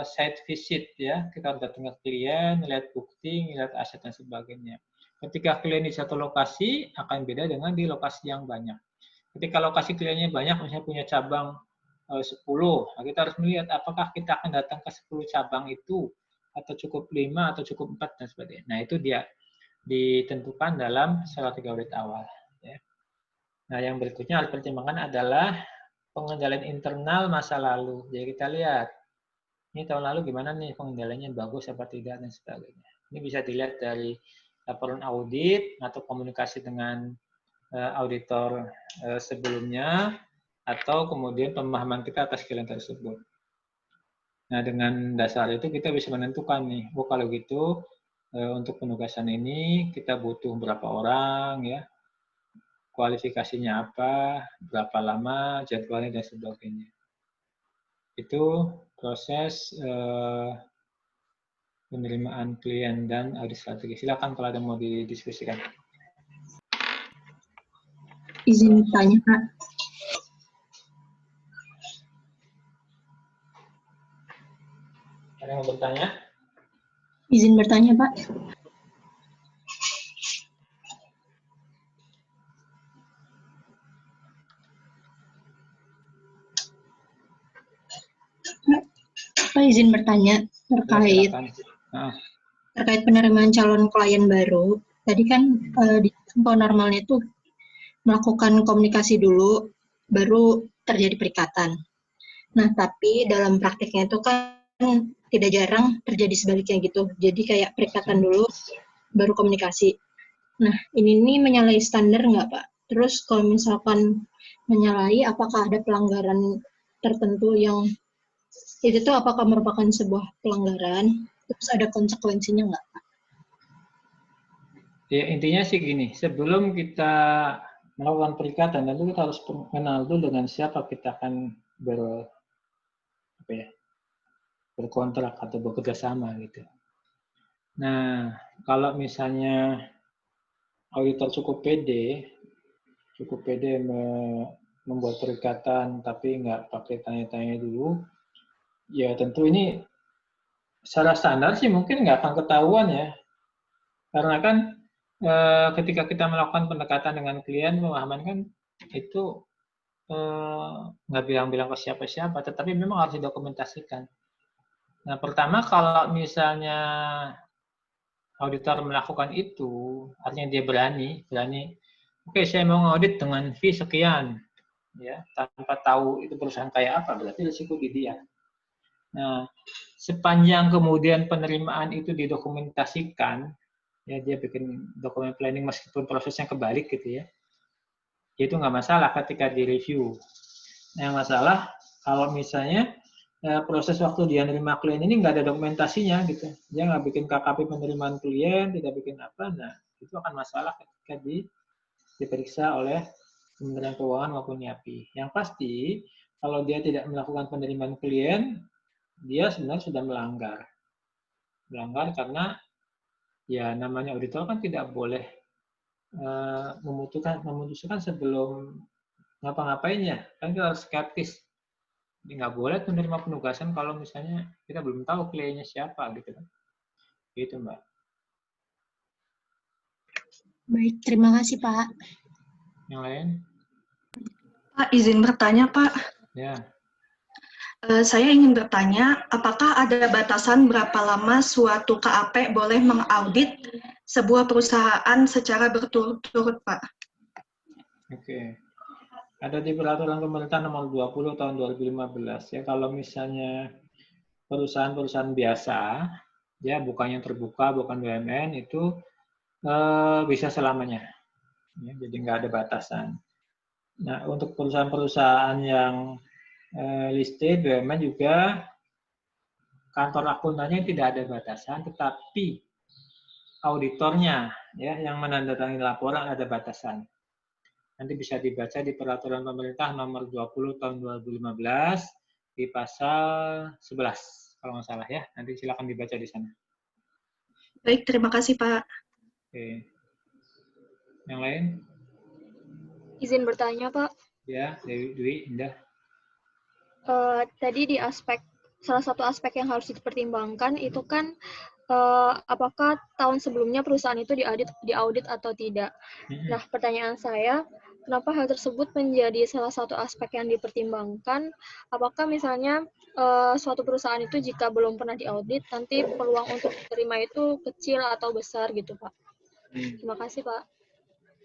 site visit, ya. Kita harus datang ke klien, lihat bukti, lihat aset dan sebagainya. Ketika klien di satu lokasi akan beda dengan di lokasi yang banyak. Ketika lokasi kliennya banyak, misalnya punya cabang 10, nah kita harus melihat apakah kita akan datang ke 10 cabang itu atau cukup 5 atau cukup 4 dan sebagainya. Nah, itu dia ditentukan dalam strategi audit awal, ya. Nah, yang berikutnya harus pertimbangan adalah pengendalian internal masa lalu. Jadi kita lihat ini tahun lalu gimana nih pengendaliannya, bagus apa tidak dan sebagainya. Ini bisa dilihat dari laporan audit atau komunikasi dengan auditor sebelumnya, atau kemudian pemahaman kita atas klien tersebut. Nah, dengan dasar itu kita bisa menentukan nih, kalau gitu untuk penugasan ini kita butuh berapa orang, ya, kualifikasinya apa, berapa lama, jadwalnya dan sebagainya. Itu proses penerimaan klien dan audit strategi. Silakan kalau ada mau didiskusikan. Izin tanya, Pak. Ada yang mau bertanya? Izin bertanya, Pak. Pak, izin bertanya terkait penerimaan calon klien baru. Tadi kan di tempo normalnya itu melakukan komunikasi dulu, baru terjadi perikatan. Nah, tapi dalam prakteknya itu kan tidak jarang terjadi sebaliknya gitu. Jadi kayak perikatan dulu, baru komunikasi. Nah, ini menyalahi standar nggak, Pak? Terus kalau misalkan menyalahi, apakah ada pelanggaran tertentu yang itu tuh apakah merupakan sebuah pelanggaran? Terus ada konsekuensinya nggak, Pak? Ya, intinya sih gini, sebelum kita melakukan perikatan, tentu kita harus kenal dulu dengan siapa kita akan berkontrak atau bekerja sama gitu. Nah, kalau misalnya auditor cukup pede membuat perikatan tapi nggak pakai tanya-tanya dulu, ya tentu ini secara standar sih mungkin nggak akan ketahuan, ya. Karena kan ketika kita melakukan pendekatan dengan klien, pemahaman kan itu nggak bilang-bilang ke siapa-siapa, tetapi memang harus didokumentasikan. Nah, pertama kalau misalnya auditor melakukan itu, artinya dia berani, oke, saya mau ngaudit dengan fee sekian, ya, tanpa tahu itu perusahaan kayak apa, berarti risiko di dia. Nah, sepanjang kemudian penerimaan itu didokumentasikan, ya dia bikin dokumen planning meskipun prosesnya kebalik gitu ya, itu nggak masalah ketika direview. Yang masalah kalau misalnya proses waktu dia nerima klien ini nggak ada dokumentasinya gitu, dia nggak bikin KKP penerimaan klien, tidak bikin apa, nah itu akan masalah ketika diperiksa oleh Kementerian Keuangan maupun YAPI. Yang pasti kalau dia tidak melakukan penerimaan klien, dia sebenarnya sudah melanggar karena ya namanya auditor kan tidak boleh memutuskan sebelum ngapa-ngapainnya, kan kita harus skeptis. Jadi nggak boleh menerima penugasan kalau misalnya kita belum tahu kliennya siapa gitu kan. Gitu Mbak. Baik, terima kasih Pak. Yang lain? Pak, izin bertanya Pak. Ya. Saya ingin bertanya, apakah ada batasan berapa lama suatu KAP boleh mengaudit sebuah perusahaan secara berturut-turut Pak? Oke. Ada di peraturan pemerintah nomor 20 tahun 2015 ya, kalau misalnya perusahaan-perusahaan biasa ya, bukan yang terbuka, bukan BUMN, itu bisa selamanya ya, jadi nggak ada batasan. Nah, untuk perusahaan-perusahaan yang listed BUMN juga kantor akuntannya tidak ada batasan, tetapi auditornya ya yang menandatangani laporan ada batasan. Nanti bisa dibaca di peraturan pemerintah nomor 20 tahun 2015 di pasal 11 kalau nggak salah ya. Nanti silakan dibaca di sana. Baik, terima kasih Pak. Oke. Yang lain? Izin bertanya Pak. Ya, Dwi, Indah. Tadi di salah satu aspek yang harus dipertimbangkan itu kan apakah tahun sebelumnya perusahaan itu diaudit atau tidak. Nah, pertanyaan saya, kenapa hal tersebut menjadi salah satu aspek yang dipertimbangkan? Apakah misalnya suatu perusahaan itu jika belum pernah diaudit, nanti peluang untuk diterima itu kecil atau besar gitu, Pak? Terima kasih, Pak.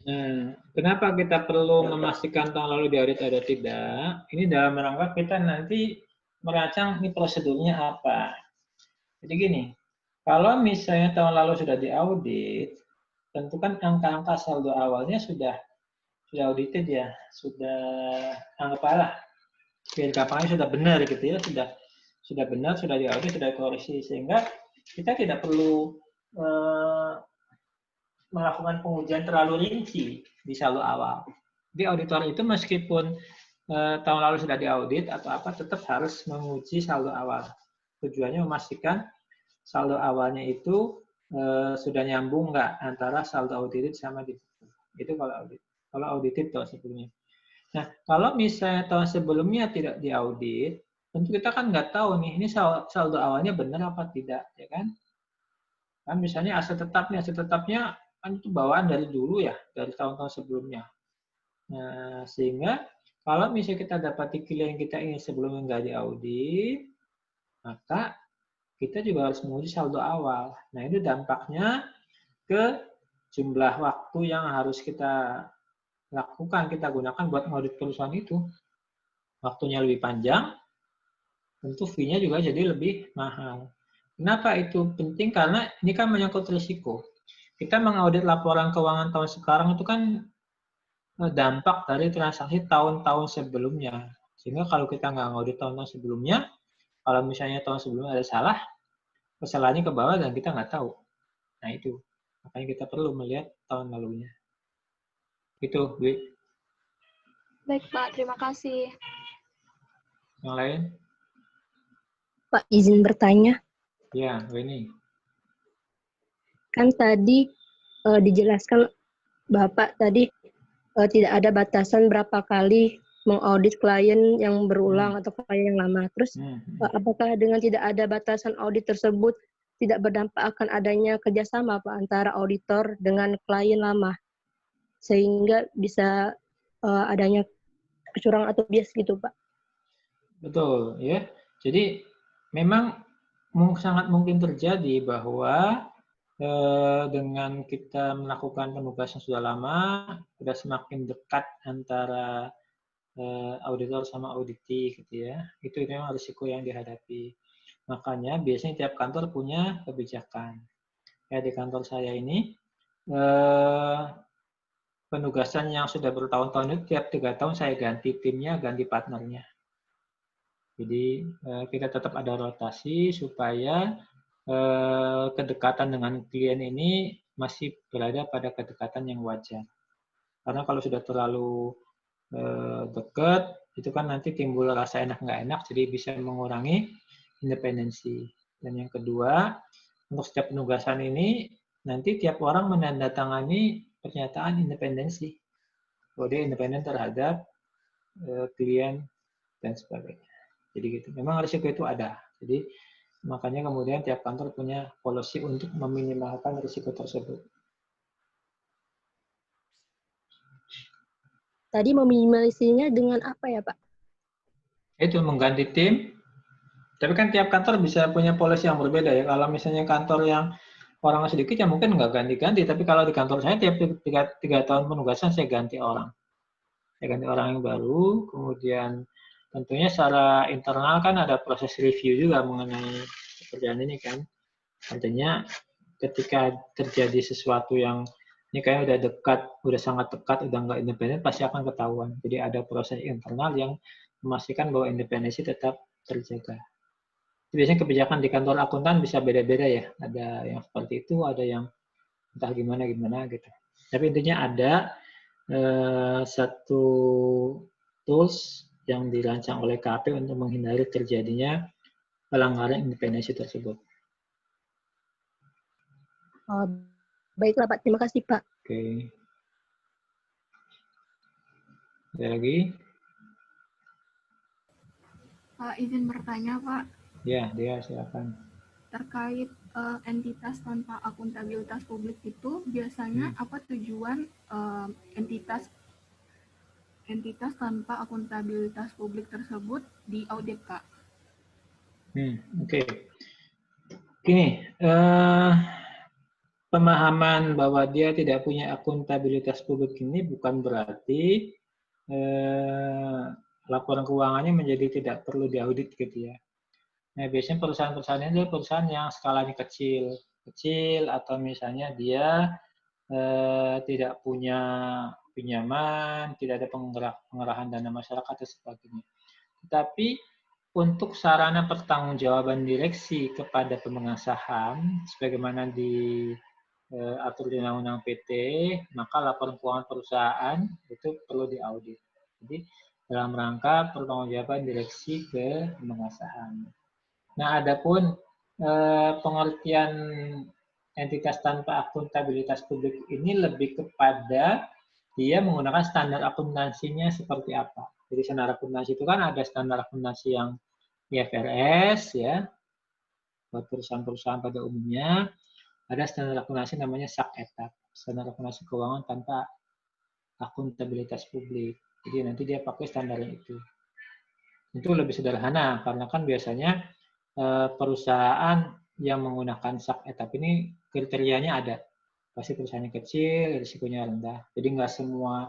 Nah, kenapa kita perlu memastikan tahun lalu diaudit atau tidak? Ini dalam rangka kita nanti merancang ini prosedurnya apa. Jadi gini, kalau misalnya tahun lalu sudah diaudit, tentu kan angka-angka saldo awalnya sudah audited ya, sudah anggaplah kapalnya sudah benar gitu ya, sudah benar, sudah diaudit, sudah dikoreksi, sehingga kita tidak perlu melakukan pengujian terlalu rinci di saldo awal. Di auditor itu meskipun tahun lalu sudah diaudit atau apa, tetap harus menguji saldo awal. Tujuannya memastikan saldo awalnya itu sudah nyambung nggak antara saldo audited sama di itu kalau audited tahun sebelumnya. Nah, kalau misalnya tahun sebelumnya tidak diaudit, tentu kita kan nggak tahu nih ini saldo awalnya benar apa tidak, ya kan? Kan misalnya aset tetapnya kan itu bawaan dari dulu ya, dari tahun-tahun sebelumnya. Nah, sehingga kalau misalnya kita dapati klien kita ini sebelumnya nggak diaudit, maka kita juga harus menguji saldo awal. Nah, itu dampaknya ke jumlah waktu yang harus kita lakukan, kita gunakan buat ngaudit perusahaan itu. Waktunya lebih panjang, tentu fee-nya juga jadi lebih mahal. Kenapa itu penting? Karena ini kan menyangkut risiko. Kita mengaudit laporan keuangan tahun sekarang itu kan dampak dari transaksi tahun-tahun sebelumnya. Sehingga kalau kita nggak ngaudit tahun-tahun sebelumnya, kalau misalnya tahun sebelumnya ada salah, kesalahannya ke bawah dan kita nggak tahu. Nah itu, makanya kita perlu melihat tahun lalunya. Itu, Dwi. Baik, Pak. Terima kasih. Yang lain? Pak, izin bertanya. Ya, Weni. Kan tadi dijelaskan Bapak tadi tidak ada batasan berapa kali mengaudit klien yang berulang atau klien yang lama. Terus apakah dengan tidak ada batasan audit tersebut tidak berdampak akan adanya kerjasama Pak antara auditor dengan klien lama sehingga bisa adanya kecurangan atau bias gitu Pak? Betul ya. Jadi memang sangat mungkin terjadi bahwa dengan kita melakukan penugasan sudah lama, sudah semakin dekat antara auditor sama auditee gitu ya. Itu memang risiko yang dihadapi. Makanya biasanya tiap kantor punya kebijakan. Kayak di kantor saya ini, penugasan yang sudah bertahun-tahun itu tiap 3 tahun saya ganti timnya, ganti partnernya. Jadi kita tetap ada rotasi supaya kedekatan dengan klien ini masih berada pada kedekatan yang wajar. Karena kalau sudah terlalu dekat, itu kan nanti timbul rasa enak nggak enak, jadi bisa mengurangi independensi. Dan yang kedua, untuk setiap penugasan ini, nanti tiap orang menandatangani pernyataan independensi. Bahwa dia independen terhadap klien dan sebagainya. Jadi gitu. Memang risiko itu ada. Jadi makanya kemudian tiap kantor punya policy untuk meminimalkan risiko tersebut. Tadi meminimalisirnya dengan apa ya, Pak? Itu mengganti tim. Tapi kan tiap kantor bisa punya policy yang berbeda ya. Kalau misalnya kantor yang orang sedikit ya mungkin nggak ganti-ganti. Tapi kalau di kantor saya tiap 3 tahun penugasan saya ganti orang. Saya ganti orang yang baru. Kemudian tentunya secara internal kan ada proses review juga mengenai pekerjaan ini kan. Artinya ketika terjadi sesuatu yang ini kayaknya udah dekat, udah sangat dekat, udah nggak independen, pasti akan ketahuan. Jadi ada proses internal yang memastikan bahwa independensi tetap terjaga. Biasanya kebijakan di kantor akuntan bisa beda-beda ya. Ada yang seperti itu, ada yang entah gimana gitu. Tapi intinya ada satu tools yang dirancang oleh KP untuk menghindari terjadinya pelanggaran independensi tersebut. Baiklah Pak, terima kasih Pak. Oke. Ada lagi? Pak, izin bertanya Pak. Ya, dia silakan. Terkait entitas tanpa akuntabilitas publik itu biasanya apa tujuan entitas tanpa akuntabilitas publik tersebut diaudit Pak? Oke. Gini, pemahaman bahwa dia tidak punya akuntabilitas publik ini bukan berarti laporan keuangannya menjadi tidak perlu diaudit gitu ya. Nah, biasanya perusahaan-perusahaan ini adalah perusahaan yang skalanya kecil atau misalnya dia tidak punya pinjaman, tidak ada pengerahan dana masyarakat dan sebagainya. Tetapi untuk sarana pertanggungjawaban direksi kepada pemegang saham, sebagaimana diatur di Undang-Undang PT, maka laporan keuangan perusahaan itu perlu diaudit. Jadi dalam rangka pertanggungjawaban direksi ke pemegang saham. Nah, adapun pengertian entitas tanpa akuntabilitas publik ini lebih kepada dia menggunakan standar akuntansinya seperti apa. Jadi standar akuntansi itu kan ada standar akuntansi yang IFRS ya, buat perusahaan-perusahaan pada umumnya. Ada standar akuntansi namanya SAK-ETAP, standar akuntansi keuangan tanpa akuntabilitas publik. Jadi nanti dia pakai standarnya itu. Itu lebih sederhana karena kan biasanya perusahaan yang menggunakan SAK-ETAP ini kriterianya ada. Pasti perusahaannya kecil, risikonya rendah. Jadi nggak semua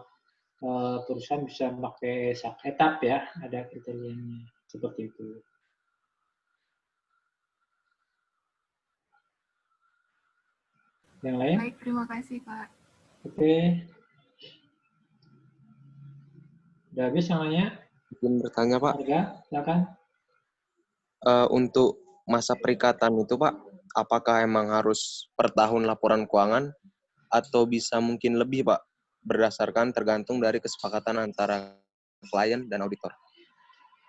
perusahaan bisa pakai SAK-ETAP ya, ada kriterianya seperti itu. Yang lain? Baik, terima kasih Pak. Oke. Udah habis semuanya? Izin bertanya Pak. Silakan. Untuk masa perikatan itu Pak, apakah emang harus per tahun laporan keuangan atau bisa mungkin lebih Pak, berdasarkan tergantung dari kesepakatan antara klien dan auditor?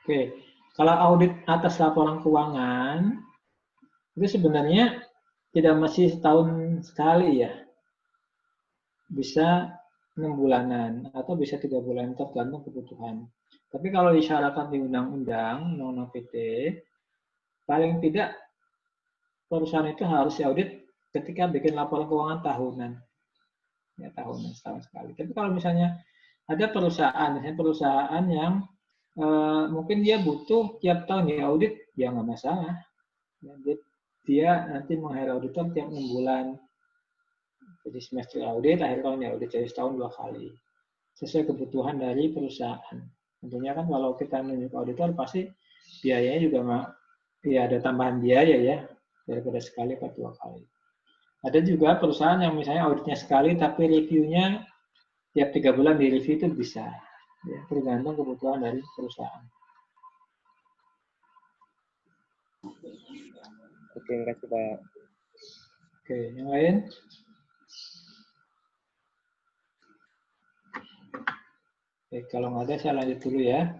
Oke, kalau audit atas laporan keuangan itu sebenarnya tidak mesti setahun sekali ya, bisa 6 bulanan atau bisa 3 bulan tergantung kebutuhan. Tapi kalau disyaratkan di undang-undang PT, paling tidak perusahaan itu harus diaudit ketika bikin laporan keuangan tahunan. Ya, tahunan setahun sekali. Tapi kalau misalnya ada perusahaan yang mungkin dia butuh tiap tahun diaudit, ya nggak masalah. Dia nanti meng-hire auditor tiap 6 bulan. Jadi semester audit, akhir tahun audit, jadi setahun 2 kali. Sesuai kebutuhan dari perusahaan. Tentunya kan kalau kita menunjuk auditor pasti biayanya juga ya ada tambahan biaya ya, daripada sekali atau 2 kali. Ada juga perusahaan yang misalnya auditnya sekali tapi reviewnya tiap 3 bulan di review itu bisa. Ya, tergantung kebutuhan dari perusahaan. Oke, terima kasih Pak. Oke, yang lain? Oke, kalau nggak ada saya lanjut dulu ya.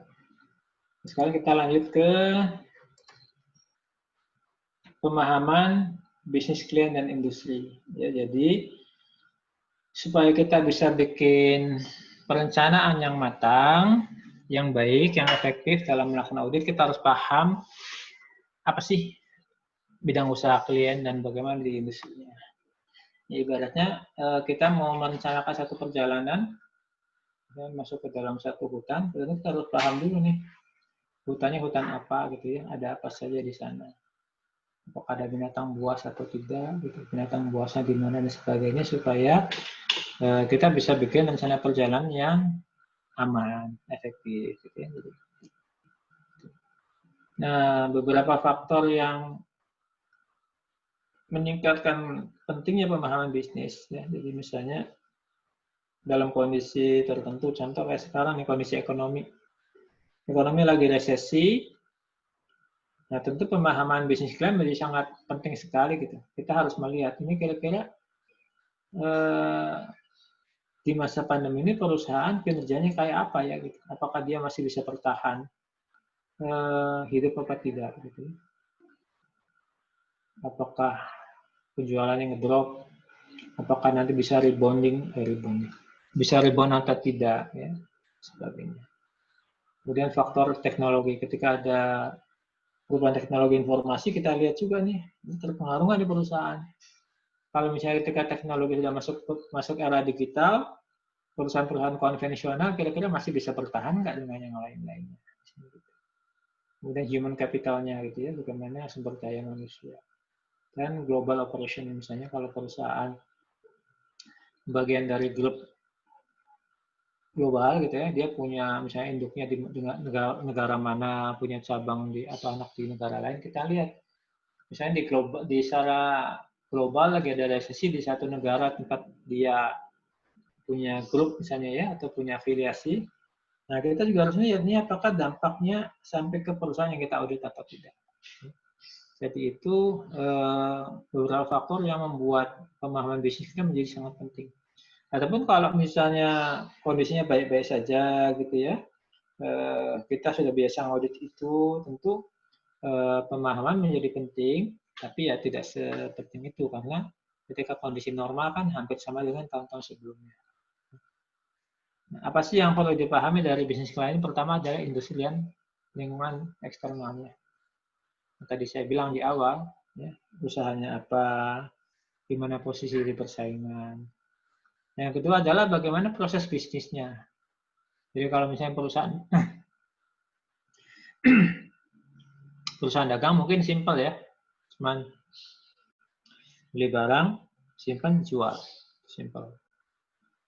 Sekarang kita lanjut ke pemahaman bisnis klien dan industri. Ya, jadi supaya kita bisa bikin perencanaan yang matang, yang baik, yang efektif dalam melakukan audit, kita harus paham apa sih bidang usaha klien dan bagaimana di industrinya. Ya, ibaratnya kita mau merencanakan satu perjalanan, masuk ke dalam satu hutan, berarti kita harus paham dulu nih, hutannya hutan apa gitu ya, ada apa saja di sana. Apakah ada binatang buas atau tidak, gitu. Binatang buasnya di mana dan sebagainya, supaya kita bisa bikin rencana perjalanan yang aman, efektif. Gitu ya. Nah, beberapa faktor yang meningkatkan pentingnya pemahaman bisnis. Ya. Jadi misalnya dalam kondisi tertentu, contoh kayak sekarang nih kondisi ekonomi. Ekonomi lagi resesi, nah tentu pemahaman bisnis klien menjadi sangat penting sekali gitu. Kita harus melihat ini kira-kira di masa pandemi ini perusahaan kinerjanya kayak apa ya gitu. Apakah dia masih bisa bertahan hidup apa tidak gitu. Apakah penjualannya ngedrop, apakah nanti bisa rebound atau tidak ya, sebagainya. Kemudian faktor teknologi, ketika ada perubahan teknologi informasi, kita lihat juga nih, ini terpengaruh nggak di perusahaan. Kalau misalnya ketika teknologi sudah masuk era digital, perusahaan-perusahaan konvensional kira-kira masih bisa bertahan nggak dengan yang lain-lainnya. Kemudian human capitalnya gitu ya, bagaimana sumber daya manusia. Dan global operation, misalnya kalau perusahaan bagian dari grup global gitu ya, dia punya misalnya induknya di negara mana, punya cabang di atau anak di negara lain, kita lihat misalnya di secara global lagi ada resesi di satu negara tempat dia punya grup misalnya ya, atau punya afiliasi. Nah, kita juga harus lihat ini apakah dampaknya sampai ke perusahaan yang kita audit atau tidak. Jadi itu beberapa faktor yang membuat pemahaman bisnis kita menjadi sangat penting. Ataupun kalau misalnya kondisinya baik-baik saja gitu ya, kita sudah biasa audit itu, tentu pemahaman menjadi penting, tapi ya tidak sepenting itu karena ketika kondisi normal kan hampir sama dengan tahun-tahun sebelumnya. Nah, apa sih yang perlu dipahami dari bisnis klien? Pertama adalah industri dan lingkungan eksternalnya. Tadi saya bilang di awal, ya, usahanya apa, di mana posisi di persaingan. Yang kedua adalah bagaimana proses bisnisnya. Jadi kalau misalnya perusahaan dagang mungkin simpel ya, cuman beli barang, simpan, jual, simpel.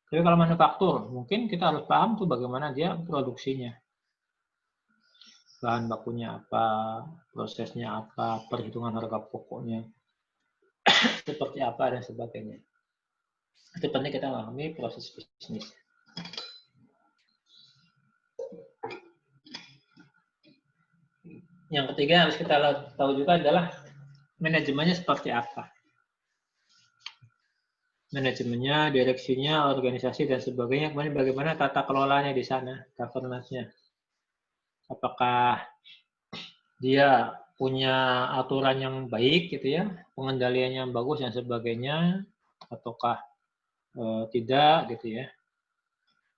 Tapi kalau manufaktur, mungkin kita harus paham tuh bagaimana dia produksinya. Bahan bakunya apa, prosesnya apa, perhitungan harga pokoknya seperti apa dan sebagainya. Itu penting kita memahami proses bisnis. Yang ketiga yang harus kita tahu juga adalah manajemennya seperti apa. Manajemennya, direksinya, organisasi dan sebagainya. Kemudian bagaimana tata kelolanya di sana, governance-nya. Apakah dia punya aturan yang baik gitu ya, pengendaliannya yang bagus dan sebagainya, ataukah tidak gitu ya.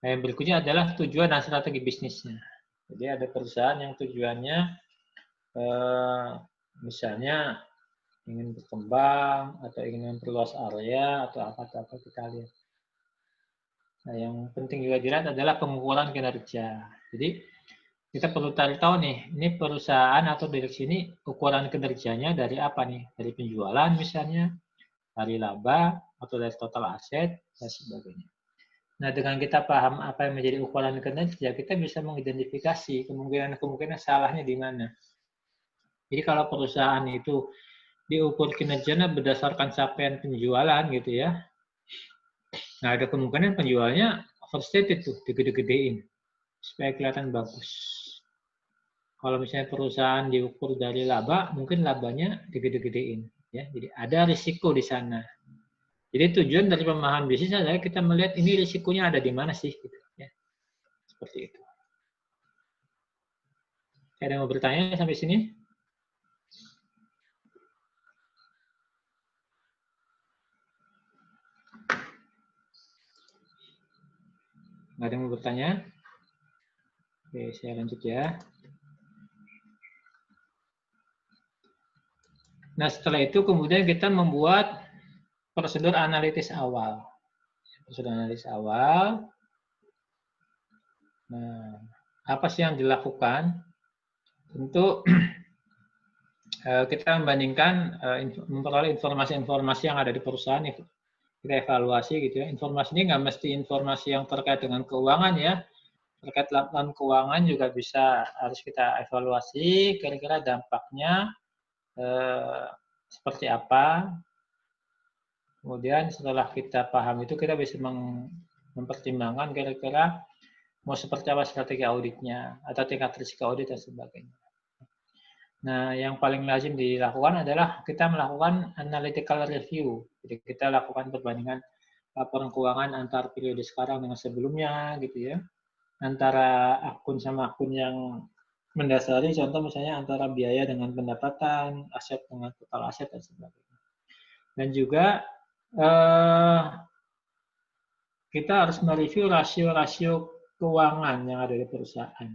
Nah, yang berikutnya adalah tujuan dan strategi bisnisnya. Jadi ada perusahaan yang tujuannya misalnya ingin berkembang atau ingin memperluas area atau apa kita lihat. Nah, yang penting juga dilihat adalah pengukuran kinerja. Jadi kita perlu cari tahu nih, ini perusahaan atau direksi ini ukuran kinerjanya dari apa nih? Dari penjualan misalnya, dari laba, atau dari total aset, dan sebagainya. Nah, dengan kita paham apa yang menjadi ukuran kinerja, kita bisa mengidentifikasi kemungkinan salahnya di mana. Jadi kalau perusahaan itu diukur kinerjanya berdasarkan capaian penjualan gitu ya, nah ada kemungkinan penjualnya overstated tuh, digede-gedein supaya kelihatan bagus. Kalau misalnya perusahaan diukur dari laba, mungkin labanya digede-gedein ya. Jadi ada risiko di sana. Jadi tujuan dari pemahaman bisnis adalah kita melihat ini risikonya ada di mana sih gitu ya. Seperti itu. Ada yang mau bertanya sampai sini? Nggak ada yang mau bertanya? Oke, saya lanjut ya. Nah, setelah itu kemudian kita membuat prosedur analitis awal. Prosedur analitis awal. Nah, apa sih yang dilakukan? Tentu kita membandingkan, memperoleh informasi-informasi yang ada di perusahaan, kita evaluasi gitu ya. Informasi ini nggak mesti informasi yang terkait dengan keuangan ya. Terkait laporan keuangan juga bisa harus kita evaluasi, kira-kira dampaknya seperti apa. Kemudian setelah kita paham itu, kita bisa mempertimbangkan kira-kira mau seperti apa strategi auditnya, atau tingkat risiko audit dan sebagainya. Nah, yang paling lazim dilakukan adalah kita melakukan analytical review. Jadi kita lakukan perbandingan laporan keuangan antar periode sekarang dengan sebelumnya, gitu ya. Antara akun sama akun yang mendasari, contoh misalnya antara biaya dengan pendapatan, aset dengan total aset dan sebagainya. Dan juga kita harus mereview rasio-rasio keuangan yang ada di perusahaan.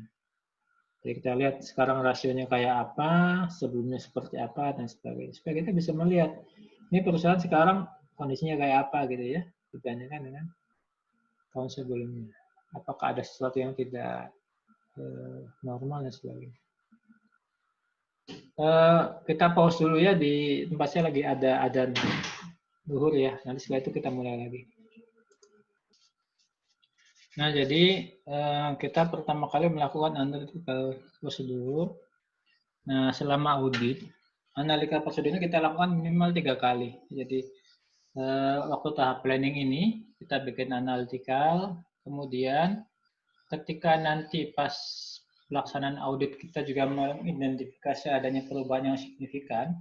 Jadi kita lihat sekarang rasionya kayak apa, sebelumnya seperti apa, dan sebagainya. Supaya kita bisa melihat, ini perusahaan sekarang kondisinya kayak apa gitu ya, dibandingkan dengan tahun sebelumnya. Apakah ada sesuatu yang tidak normal dan sebagainya. Kita pause dulu ya, di tempat saya lagi ada adzan zuhur ya, nanti setelah itu kita mulai lagi. Nah, jadi kita pertama kali melakukan analytical prosedur. Nah, selama audit, analytical prosedurnya kita lakukan minimal 3 kali. Jadi, waktu tahap planning ini, kita bikin analytical, kemudian ketika nanti pas pelaksanaan audit, kita juga mengidentifikasi adanya perubahan yang signifikan.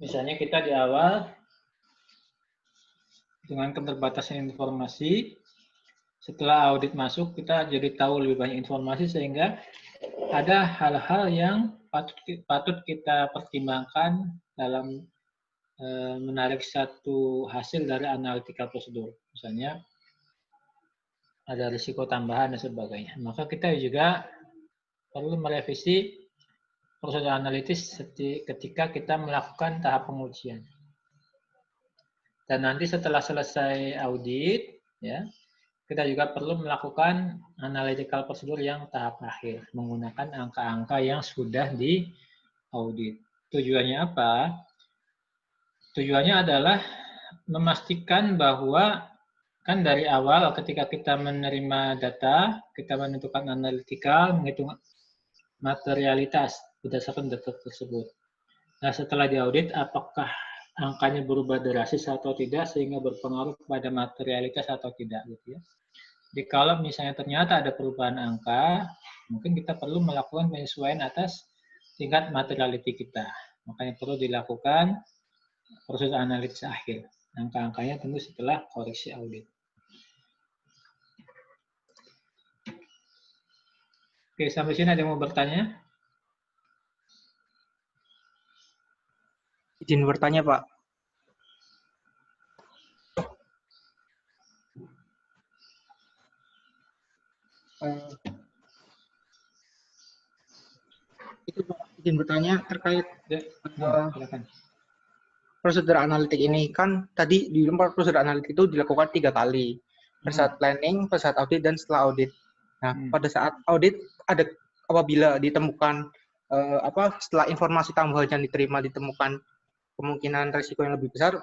Misalnya kita di awal dengan keterbatasan informasi, setelah audit masuk kita jadi tahu lebih banyak informasi sehingga ada hal-hal yang patut kita pertimbangkan dalam menarik satu hasil dari analytical prosedur. Misalnya ada risiko tambahan dan sebagainya. Maka kita juga perlu merevisi prosedur analitis ketika kita melakukan tahap pengujian. Dan nanti setelah selesai audit, ya, kita juga perlu melakukan analytical prosedur yang tahap akhir, menggunakan angka-angka yang sudah diaudit. Tujuannya apa? Tujuannya adalah memastikan bahwa kan dari awal ketika kita menerima data, kita menentukan analytical, menghitung materialitas berdasarkan data tersebut. Nah, setelah diaudit, apakah angkanya berubah drastis atau tidak sehingga berpengaruh pada materialitas atau tidak, gitu ya. Jadi kalau misalnya ternyata ada perubahan angka, mungkin kita perlu melakukan penyesuaian atas tingkat materiality kita. Makanya perlu dilakukan proses analisis akhir. Angka-angkanya tentu setelah koreksi audit. Oke, sampai sini ada yang mau bertanya? Izin bertanya, Pak. Itu Pak, izin bertanya terkait silakan. prosedur analitik ini? Kan tadi di prosedur analitik itu dilakukan 3 kali. Pada saat planning, pada saat audit, dan setelah audit. Nah, pada saat audit apabila ditemukan setelah informasi tambahan yang ditemukan kemungkinan risiko yang lebih besar,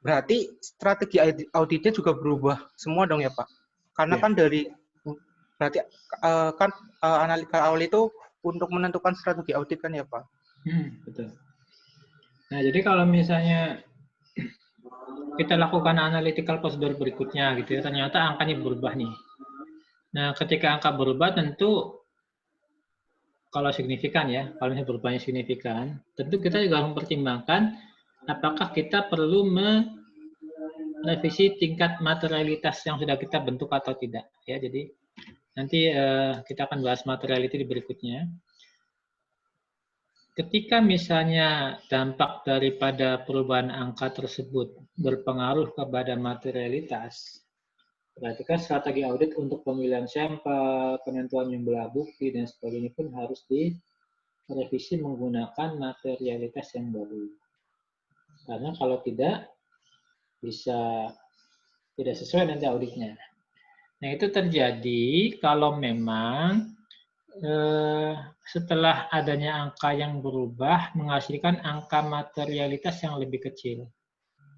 berarti strategi auditnya juga berubah semua dong ya Pak? Karena kan berarti analika awal itu untuk menentukan strategi audit kan ya Pak? Betul. Nah, jadi kalau misalnya kita lakukan analytical prosedur berikutnya gitu ya, ternyata angkanya berubah nih. Nah, ketika angka berubah tentu kalau signifikan ya, kalau misalnya berubahnya signifikan, tentu kita juga harus mempertimbangkan apakah kita perlu merevisi tingkat materialitas yang sudah kita bentuk atau tidak. Ya, jadi nanti kita akan bahas materiality di berikutnya. Ketika misalnya dampak daripada perubahan angka tersebut berpengaruh kepada materialitas, berarti kan strategi audit untuk pemilihan sampel, penentuan jumlah bukti, dan sebagainya pun harus direvisi menggunakan materialitas yang baru. Karena kalau tidak, bisa tidak sesuai nanti auditnya. Nah, itu terjadi kalau memang setelah adanya angka yang berubah menghasilkan angka materialitas yang lebih kecil.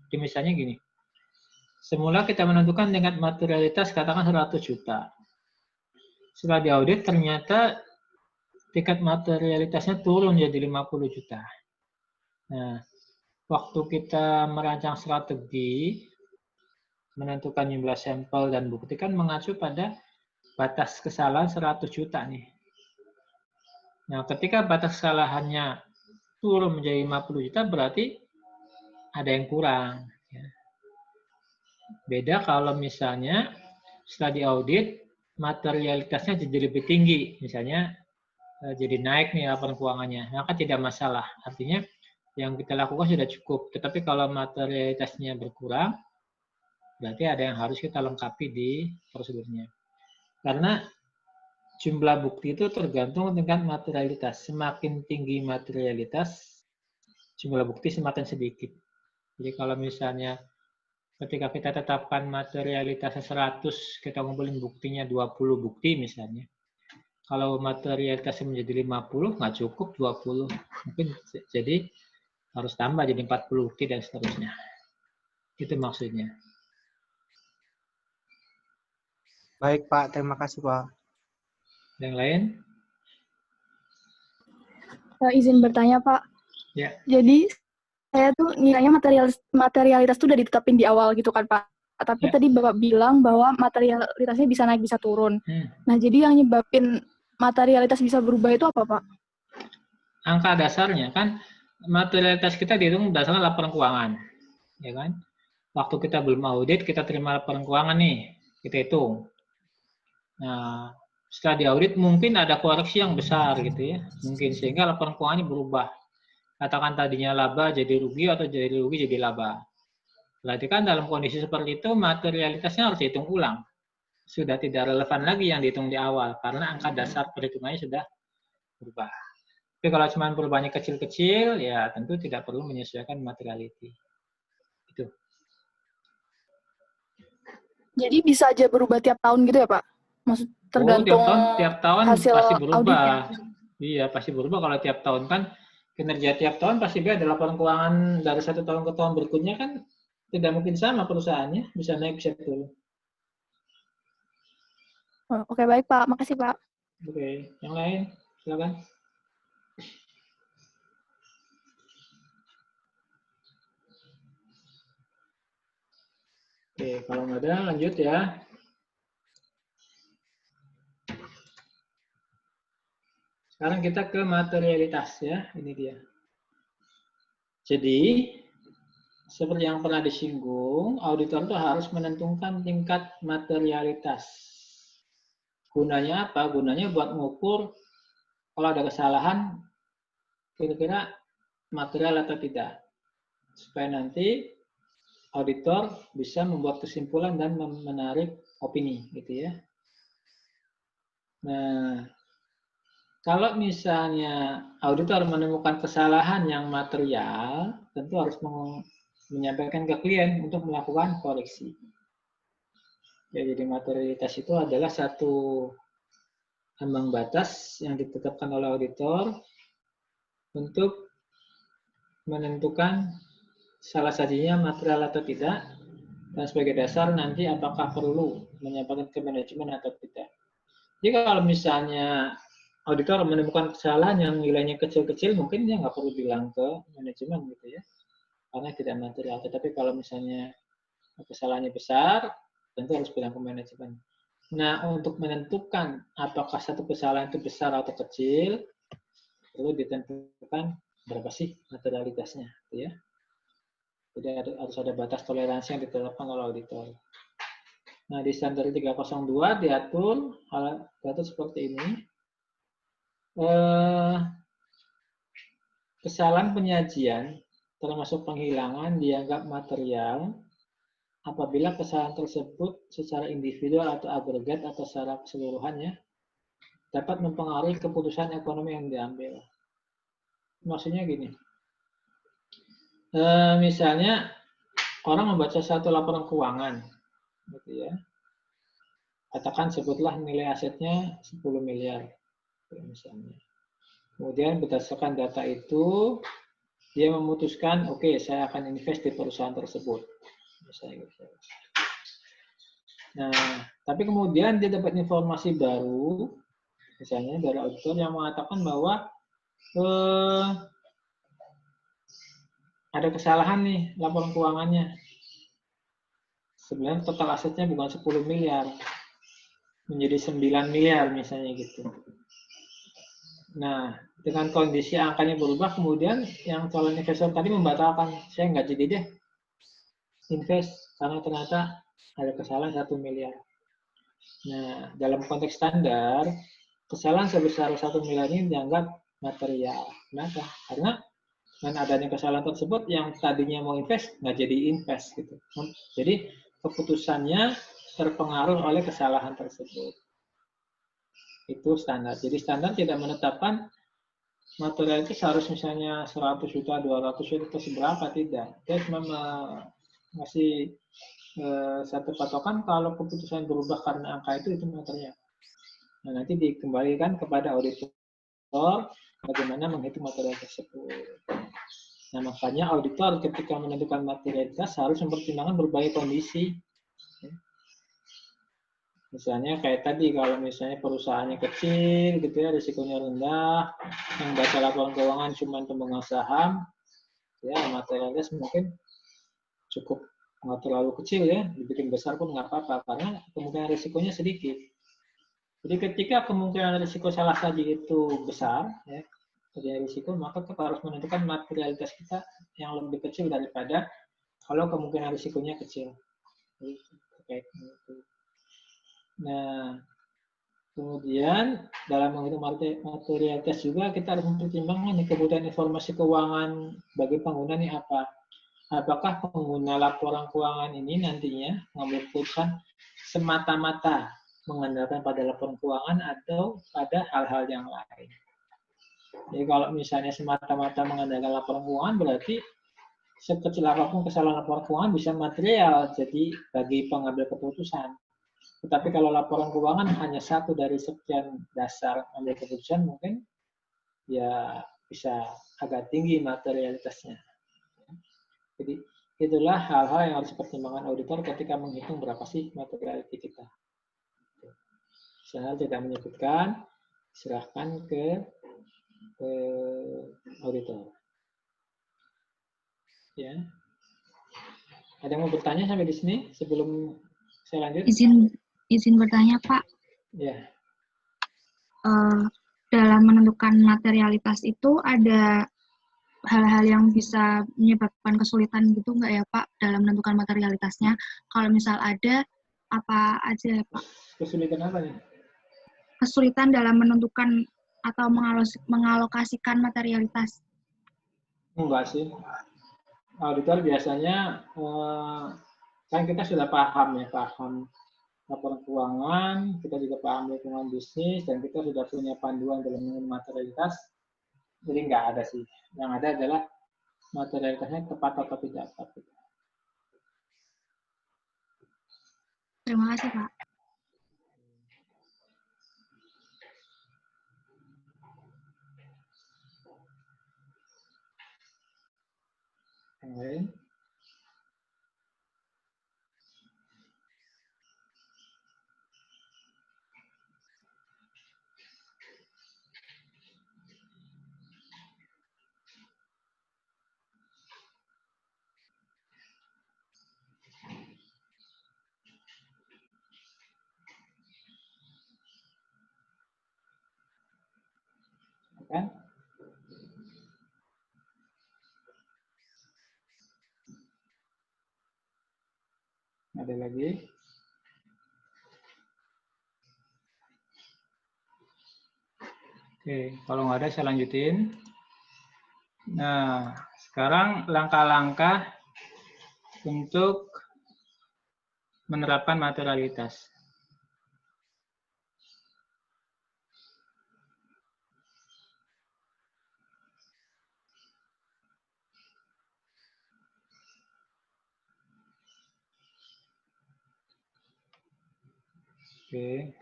Jadi misalnya gini, semula kita menentukan tingkat materialitas katakan 100 juta. Setelah diaudit ternyata tingkat materialitasnya turun jadi 50 juta. Nah, waktu kita merancang strategi menentukan jumlah sampel dan bukti kan mengacu pada batas kesalahan 100 juta nih. Nah, ketika batas kesalahannya turun menjadi 50 juta berarti ada yang kurang. Beda kalau misalnya setelah diaudit materialitasnya jadi lebih tinggi, misalnya jadi naik nih laporan keuangannya, maka tidak masalah. Artinya yang kita lakukan sudah cukup. Tetapi kalau materialitasnya berkurang, berarti ada yang harus kita lengkapi di prosedurnya. Karena jumlah bukti itu tergantung dengan materialitas. Semakin tinggi materialitas, jumlah bukti semakin sedikit. Jadi kalau misalnya ketika kita tetapkan materialitasnya 100, kita ngumpulin buktinya 20 bukti misalnya. Kalau materialitasnya menjadi 50, nggak cukup 20. Mungkin jadi harus tambah jadi 40 bukti dan seterusnya. Itu maksudnya. Baik Pak, terima kasih Pak. Yang lain? Izin bertanya Pak. Ya. Jadi saya tuh nilainya materialitas tuh udah ditetapin di awal gitu kan Pak. Tapi tadi Bapak bilang bahwa materialitasnya bisa naik bisa turun. Nah jadi yang nyebabin materialitas bisa berubah itu apa Pak? Angka dasarnya kan materialitas kita dihitung berdasarkan laporan keuangan, ya kan? Waktu kita belum audit kita terima laporan keuangan nih, kita hitung. Nah, setelah diaudit mungkin ada koreksi yang besar gitu ya, mungkin sehingga laporan keuangannya berubah. Katakan tadinya laba jadi rugi atau jadi rugi jadi laba. Berarti kan dalam kondisi seperti itu materialitasnya harus dihitung ulang. Sudah tidak relevan lagi yang dihitung di awal karena angka dasar perhitungannya sudah berubah. Tapi kalau cuma perubahannya kecil-kecil ya tentu tidak perlu menyesuaikan materiality. Itu. Jadi bisa aja berubah tiap tahun gitu ya Pak? Maksud tergantung tiap tahun hasil pasti berubah. auditnya. Iya, pasti berubah kalau tiap tahun kan kinerja tiap tahun pasti beda. Laporan keuangan dari satu tahun ke tahun berikutnya kan tidak mungkin sama perusahaannya, bisa naik bisa turun. Oke, baik Pak. Makasih Pak. Oke, yang lain silakan. Oke, kalau nggak ada lanjut ya. Sekarang kita ke materialitas ya, ini dia. Jadi, seperti yang pernah disinggung, auditor itu harus menentukan tingkat materialitas. Gunanya apa? Gunanya buat mengukur kalau ada kesalahan, kira-kira material atau tidak. Supaya nanti auditor bisa membuat kesimpulan dan menarik opini, gitu ya. Nah, kalau misalnya auditor menemukan kesalahan yang material, tentu harus menyampaikan ke klien untuk melakukan koreksi. Ya, jadi materialitas itu adalah satu ambang batas yang ditetapkan oleh auditor untuk menentukan salah satunya material atau tidak, dan sebagai dasar nanti apakah perlu menyampaikan ke manajemen atau tidak. Jadi kalau misalnya auditor menemukan kesalahan yang nilainya kecil-kecil, mungkin dia nggak perlu bilang ke manajemen gitu ya, karena tidak material. Tetapi kalau misalnya kesalahannya besar, tentu harus bilang ke manajemen. Nah, untuk menentukan apakah satu kesalahan itu besar atau kecil, perlu ditentukan berapa sih materialitasnya, gitu ya. Jadi harus ada batas toleransi yang ditetapkan oleh auditor. Nah, di standar 302 diatur seperti ini. Kesalahan penyajian termasuk penghilangan dianggap material apabila kesalahan tersebut secara individual atau agregat atau secara keseluruhannya dapat mempengaruhi keputusan ekonomi yang diambil. Maksudnya gini, misalnya orang membaca satu laporan keuangan, gitu ya. Katakan sebutlah nilai asetnya 10 miliar, misalnya. Kemudian berdasarkan data itu, dia memutuskan, oke, saya akan invest di perusahaan tersebut. Misalnya gitu. Nah, tapi kemudian dia dapat informasi baru, misalnya dari auditor yang mengatakan bahwa ada kesalahan nih laporan keuangannya. Sebenarnya total asetnya bukan 10 miliar, menjadi 9 miliar misalnya gitu. Nah, dengan kondisi angkanya berubah, kemudian yang calon investor tadi membatalkan, saya nggak jadi deh invest karena ternyata ada kesalahan 1 miliar. Nah, dalam konteks standar, kesalahan sebesar 1 miliar ini dianggap material. Kenapa? Karena dengan adanya kesalahan tersebut, yang tadinya mau invest nggak jadi invest gitu. Jadi keputusannya terpengaruh oleh kesalahan tersebut. Itu standar. Jadi standar tidak menetapkan material itu harus misalnya 100 juta, 200 juta, atau seberapa, tidak. Dia cuma masih satu patokan kalau keputusan berubah karena angka itu material. Nah, nanti dikembalikan kepada auditor bagaimana menghitung material tersebut. Nah, makanya auditor ketika menentukan materialitas harus mempertimbangkan berbagai kondisi. Misalnya kayak tadi, kalau misalnya perusahaannya kecil, gitu ya, risikonya rendah, yang baca laporan keuangan cuma pemegang saham, ya materialitas mungkin cukup nggak terlalu kecil ya, dibikin besar pun nggak apa-apa, karena kemungkinan risikonya sedikit. Jadi ketika kemungkinan risiko salah saji itu besar, ya, terjadi risiko, maka kita harus menentukan materialitas kita yang lebih kecil daripada kalau kemungkinan risikonya kecil. Jadi, kayak gitu. Nah, kemudian dalam menghitung materialitas juga kita harus mempertimbangkan kebutuhan informasi keuangan bagi pengguna ini apa. Apakah pengguna laporan keuangan ini nantinya mengambil keputusan semata-mata mengandalkan pada laporan keuangan atau pada hal-hal yang lain. Jadi kalau misalnya semata-mata mengandalkan laporan keuangan, berarti sekecil apapun kesalahan laporan keuangan bisa material jadi bagi pengambil keputusan. Tetapi kalau laporan keuangan hanya satu dari sekian dasar ambil keputusan, mungkin ya bisa agak tinggi materialitasnya. Jadi itulah hal-hal yang harus dipertimbangkan auditor ketika menghitung berapa sih materiality kita. Saya tidak menyebutkan, serahkan ke auditor. Ya. Ada yang mau bertanya sampai di sini sebelum saya lanjut? Izin bertanya, Pak. Ya. Dalam menentukan materialitas itu ada hal-hal yang bisa menyebabkan kesulitan gitu nggak ya, Pak, dalam menentukan materialitasnya? Kalau misal ada, apa aja, Pak? Kesulitan apa nih? Kesulitan dalam menentukan atau mengalokasikan materialitas. Enggak sih. Auditor biasanya kan kita sudah paham laporan keuangan, kita juga paham lingkungan bisnis, dan kita sudah punya panduan dalam materialitas. Jadi nggak ada sih. Yang ada adalah materialitasnya tepat atau tidak tepat. Terima kasih, Pak. Yang lain? Kan? Ada lagi? Oke, kalau nggak ada saya lanjutin. Nah, sekarang langkah-langkah untuk menerapkan materialitas. Oke.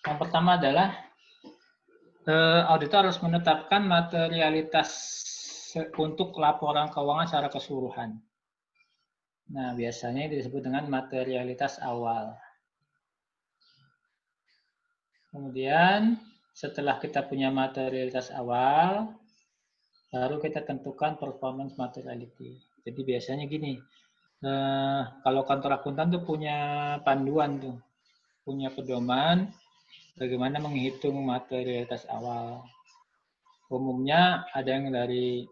Yang pertama adalah auditor harus menetapkan materialitas untuk laporan keuangan secara keseluruhan. Nah, biasanya disebut dengan materialitas awal. Kemudian, setelah kita punya materialitas awal, baru kita tentukan performance materiality. Jadi biasanya gini, kalau kantor akuntan tuh punya panduan tuh, punya pedoman bagaimana menghitung materialitas awal. Umumnya ada yang dari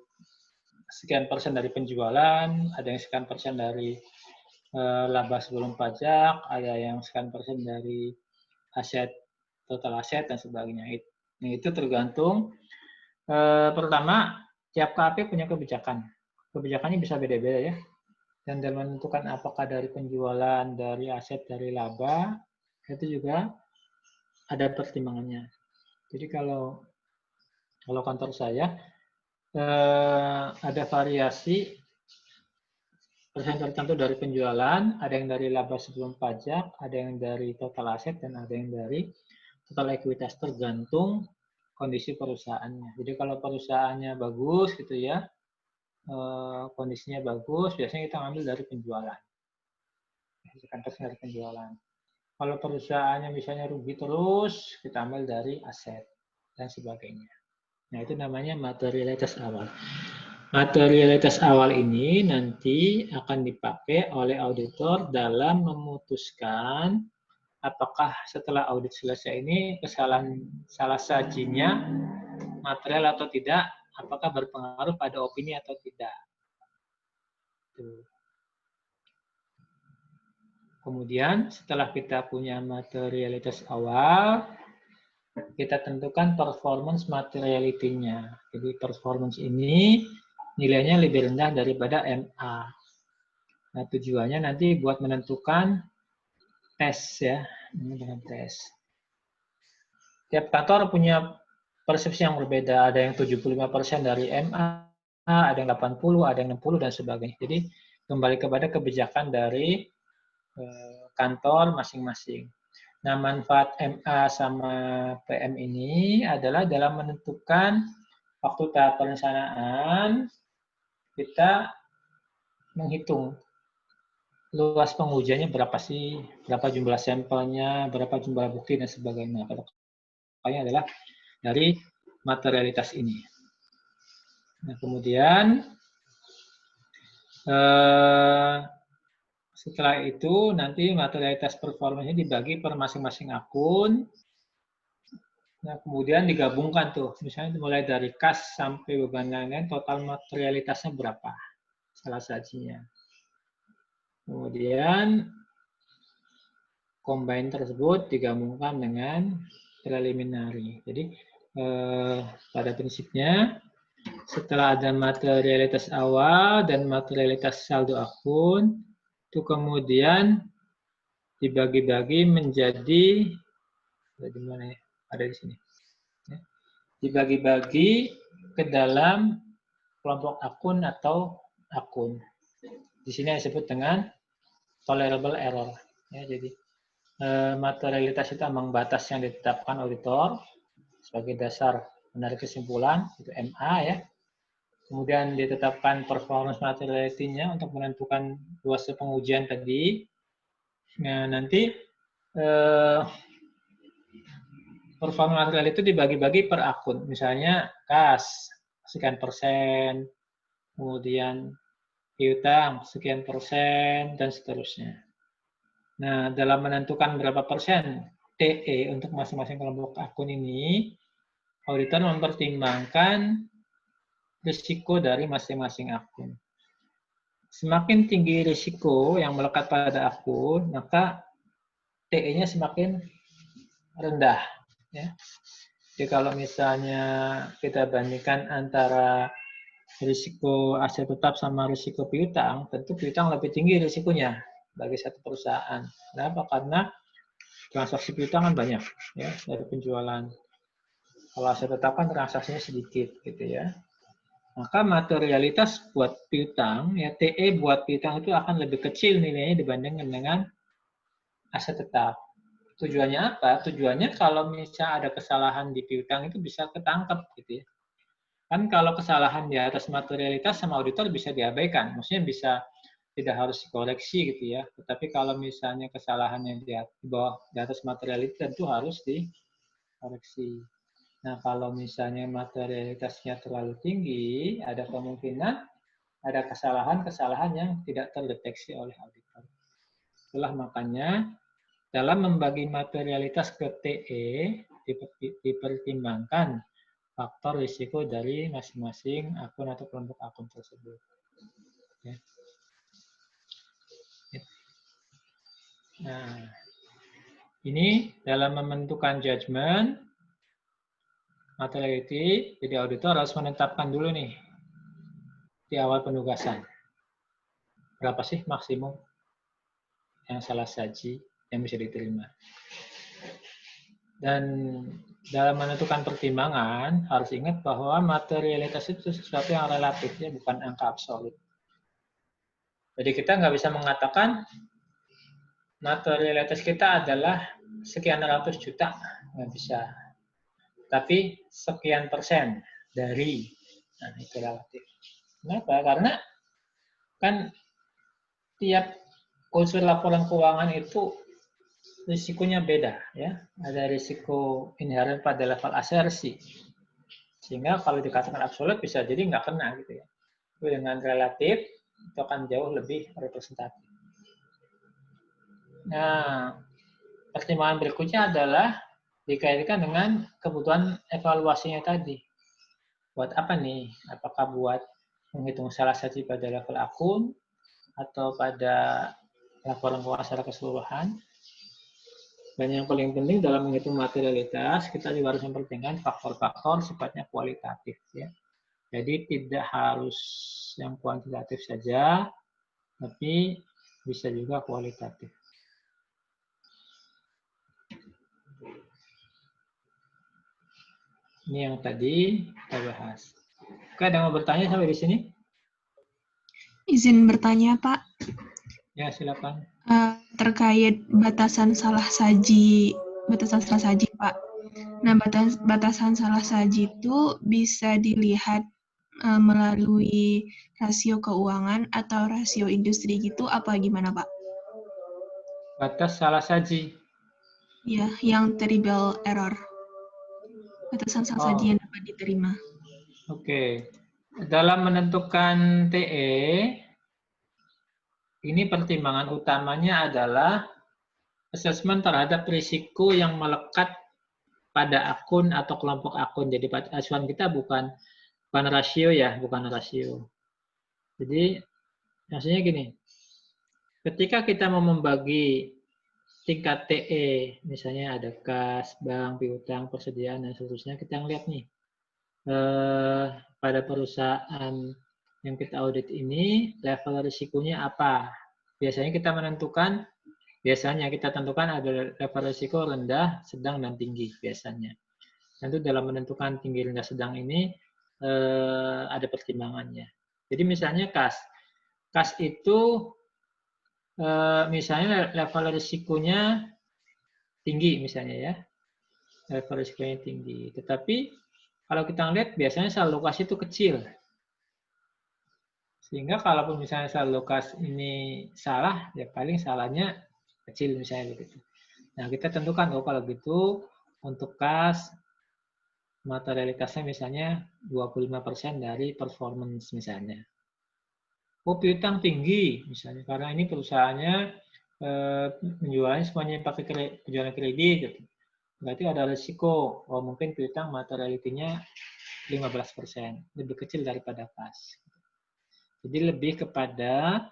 sekian persen dari penjualan, ada yang sekian persen dari laba sebelum pajak, ada yang sekian persen dari aset, total aset, dan sebagainya. Itu tergantung, pertama, tiap KAP punya kebijakan. Kebijakannya bisa beda-beda ya. Dan dalam menentukan apakah dari penjualan, dari aset, dari laba, itu juga ada pertimbangannya. Jadi kalau kantor saya, ada variasi persen tertentu dari penjualan, ada yang dari laba sebelum pajak, ada yang dari total aset, dan ada yang dari total ekuitas, tergantung kondisi perusahaannya. Jadi kalau perusahaannya bagus gitu ya, kondisinya bagus, biasanya kita ambil dari penjualan. Sekian persen dari penjualan. Kalau perusahaannya misalnya rugi terus, kita ambil dari aset dan sebagainya. Nah, itu namanya materialitas awal. Materialitas awal ini nanti akan dipakai oleh auditor dalam memutuskan apakah setelah audit selesai ini kesalahan salah sajinya material atau tidak, apakah berpengaruh pada opini atau tidak. Tuh. Kemudian setelah kita punya materialitas awal, kita tentukan performance materiality-nya. Jadi performance ini nilainya lebih rendah daripada MA. Nah, tujuannya nanti buat menentukan tes ya, dengan tes. Tiap kantor punya persepsi yang berbeda. Ada yang 75% dari MA, ada yang 80, ada yang 60, dan sebagainya. Jadi kembali kepada kebijakan dari kantor masing-masing. Nah, manfaat MA sama PM ini adalah dalam menentukan waktu tahap perencanaan, kita menghitung luas pengujiannya berapa sih, berapa jumlah sampelnya, berapa jumlah bukti, dan sebagainya. Pokoknya adalah dari materialitas ini. Nah, kemudian setelah itu nanti materialitas performanya dibagi per masing-masing akun. Nah, kemudian digabungkan tuh, misalnya mulai dari kas sampai beban lain-lain, total materialitasnya berapa, salah sajinya. Kemudian combine tersebut digabungkan dengan preliminary. Jadi pada prinsipnya setelah ada materialitas awal dan materialitas saldo akun, itu kemudian dibagi-bagi menjadi, di mana ya? Ada di sini. Dibagi-bagi ke dalam kelompok akun atau akun. Di sini disebut dengan tolerable error. Ya, jadi materialitas itu ambang batas yang ditetapkan auditor sebagai dasar menarik kesimpulan, itu MA ya. Kemudian ditetapkan performance materiality-nya untuk menentukan luas pengujian tadi. Nah, nanti performance material itu dibagi-bagi per akun. Misalnya kas sekian persen, kemudian piutang sekian persen, dan seterusnya. Nah, dalam menentukan berapa persen TE untuk masing-masing kelompok akun ini, auditor mempertimbangkan risiko dari masing-masing akun. Semakin tinggi risiko yang melekat pada akun, maka TE-nya semakin rendah. Ya. Jadi kalau misalnya kita bandingkan antara risiko aset tetap sama risiko piutang, tentu piutang lebih tinggi risikonya bagi satu perusahaan. Kenapa? Karena transaksi piutang kan banyak ya dari penjualan. Kalau aset tetap kan transaksinya sedikit gitu ya. Maka materialitas buat piutang, ya TE buat piutang itu akan lebih kecil nilainya dibandingkan dengan aset tetap. Tujuannya apa? Tujuannya kalau misalnya ada kesalahan di piutang itu bisa ketangkep gitu ya. Kan kalau kesalahan di atas materialitas sama auditor bisa diabaikan, maksudnya bisa tidak harus dikoreksi gitu ya. Tetapi kalau misalnya kesalahan yang di bawah di atas materialitas tentu harus dikoreksi. Nah, kalau misalnya materialitasnya terlalu tinggi, ada kemungkinan ada kesalahan-kesalahan yang tidak terdeteksi oleh auditor. Itulah makanya dalam membagi materialitas ke TE dipertimbangkan faktor risiko dari masing-masing akun atau kelompok akun tersebut. Ya. Nah, ini dalam menentukan judgment materiality, jadi auditor harus menetapkan dulu nih di awal penugasan. Berapa sih maksimum yang salah saji yang bisa diterima. Dan dalam menentukan pertimbangan, harus ingat bahwa materialitas itu sesuatu yang relatif, ya, bukan angka absolut. Jadi kita nggak bisa mengatakan materialitas kita adalah sekian ratus juta, nggak bisa. Tapi sekian persen dari, nah itu relatif. Kenapa? Karena kan tiap unsur laporan keuangan itu risikonya beda, ya. Ada risiko inherent pada level asersi, sehingga kalau dikatakan absolut bisa jadi nggak kena gitu ya. Tapi dengan relatif itu akan jauh lebih representatif. Nah, pertimbangan berikutnya adalah dikaitkan dengan kebutuhan evaluasinya tadi. Buat apa nih? Apakah buat menghitung salah saji pada level akun atau pada laporan keuangan secara keseluruhan? Dan yang paling penting dalam menghitung materialitas, kita juga harus mempertimbangkan faktor-faktor sifatnya kualitatif. Ya. Jadi tidak harus yang kuantitatif saja, tapi bisa juga kualitatif. Ini yang tadi kita bahas. Oke, ada yang mau bertanya sampai di sini? Izin bertanya, Pak. Ya, silakan. Terkait batasan salah saji, Pak. Nah, batasan salah saji itu bisa dilihat melalui rasio keuangan atau rasio industri gitu, apa gimana, Pak? Batas salah saji? Ya, yang terrible error. Batasan salah saji yang dapat diterima. Oke. Dalam menentukan TE, ini pertimbangan utamanya adalah asesmen terhadap risiko yang melekat pada akun atau kelompok akun. Jadi acuan kita bukan rasio ya, bukan rasio. Jadi maksudnya gini, ketika kita mau membagi tingkat TE, misalnya ada kas, bank, piutang, persediaan, dan seterusnya, kita ngeliat nih, pada perusahaan yang kita audit ini, level risikonya apa? Biasanya kita tentukan ada level risiko rendah, sedang, dan tinggi biasanya. Tentu dalam menentukan tinggi, rendah, sedang ini, ada pertimbangannya. Jadi misalnya kas itu misalnya level risikonya tinggi misalnya ya, level risikonya tinggi. Tetapi kalau kita lihat biasanya saldo kas itu kecil. Sehingga kalaupun misalnya saldo kas ini salah, ya paling salahnya kecil misalnya begitu. Nah, kita tentukan kalau gitu untuk kas materialitasnya misalnya 25% dari performance misalnya. Oh, piutang tinggi misalnya karena ini perusahaannya menjualnya semuanya pakai penjualan kredit gitu. Berarti ada risiko, mungkin piutang materialitinya 15%, lebih kecil daripada kas. Jadi lebih kepada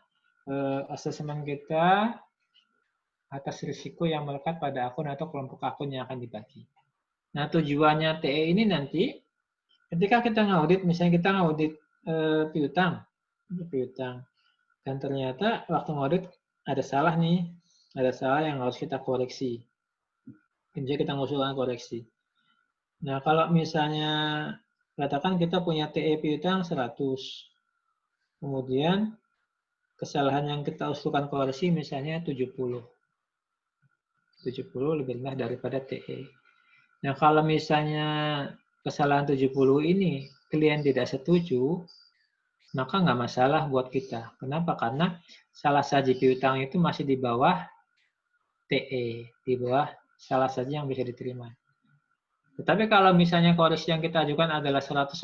asesmen kita atas risiko yang melekat pada akun atau kelompok akun yang akan dibagi. Nah, tujuannya TE ini nanti ketika kita ngaudit, misalnya kita ngaudit piutang, dan ternyata waktu ngaudit ada salah nih, ada salah yang harus kita koreksi. Jadi kita ngusulkan koreksi. Nah, kalau misalnya katakan kita punya TE piutang 100, kemudian kesalahan yang kita usulkan koreksi misalnya 70 lebih rendah daripada TE. Nah, kalau misalnya kesalahan 70 ini klien tidak setuju, maka nggak masalah buat kita. Kenapa? Karena salah saji piutang itu masih di bawah TE, di bawah salah saji yang bisa diterima. Tetapi kalau misalnya koreksi yang kita ajukan adalah 110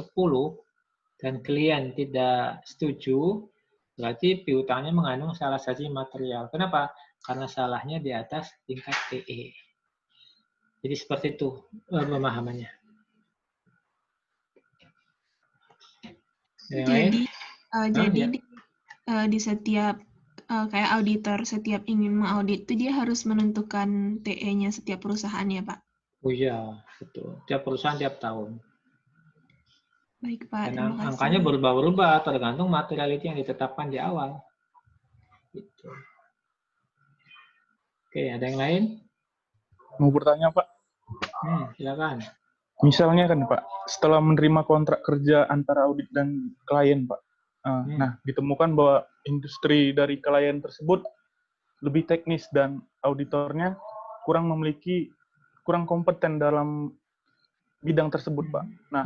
dan klien tidak setuju, berarti piutangnya mengandung salah saji material. Kenapa? Karena salahnya di atas tingkat TE. Jadi seperti itu pemahamannya. Di setiap kayak auditor setiap ingin mengaudit itu dia harus menentukan TE-nya setiap perusahaan ya Pak? Oh iya, betul. Tiap perusahaan tiap tahun. Baik Pak, karena angkanya berubah-ubah tergantung materiality yang ditetapkan di awal. Gitu. Oke, ada yang lain? Mau bertanya Pak? Silakan. Misalnya kan Pak, setelah menerima kontrak kerja antara audit dan klien Pak, nah ditemukan bahwa industri dari klien tersebut lebih teknis dan auditornya kurang kompeten dalam bidang tersebut Pak. Nah,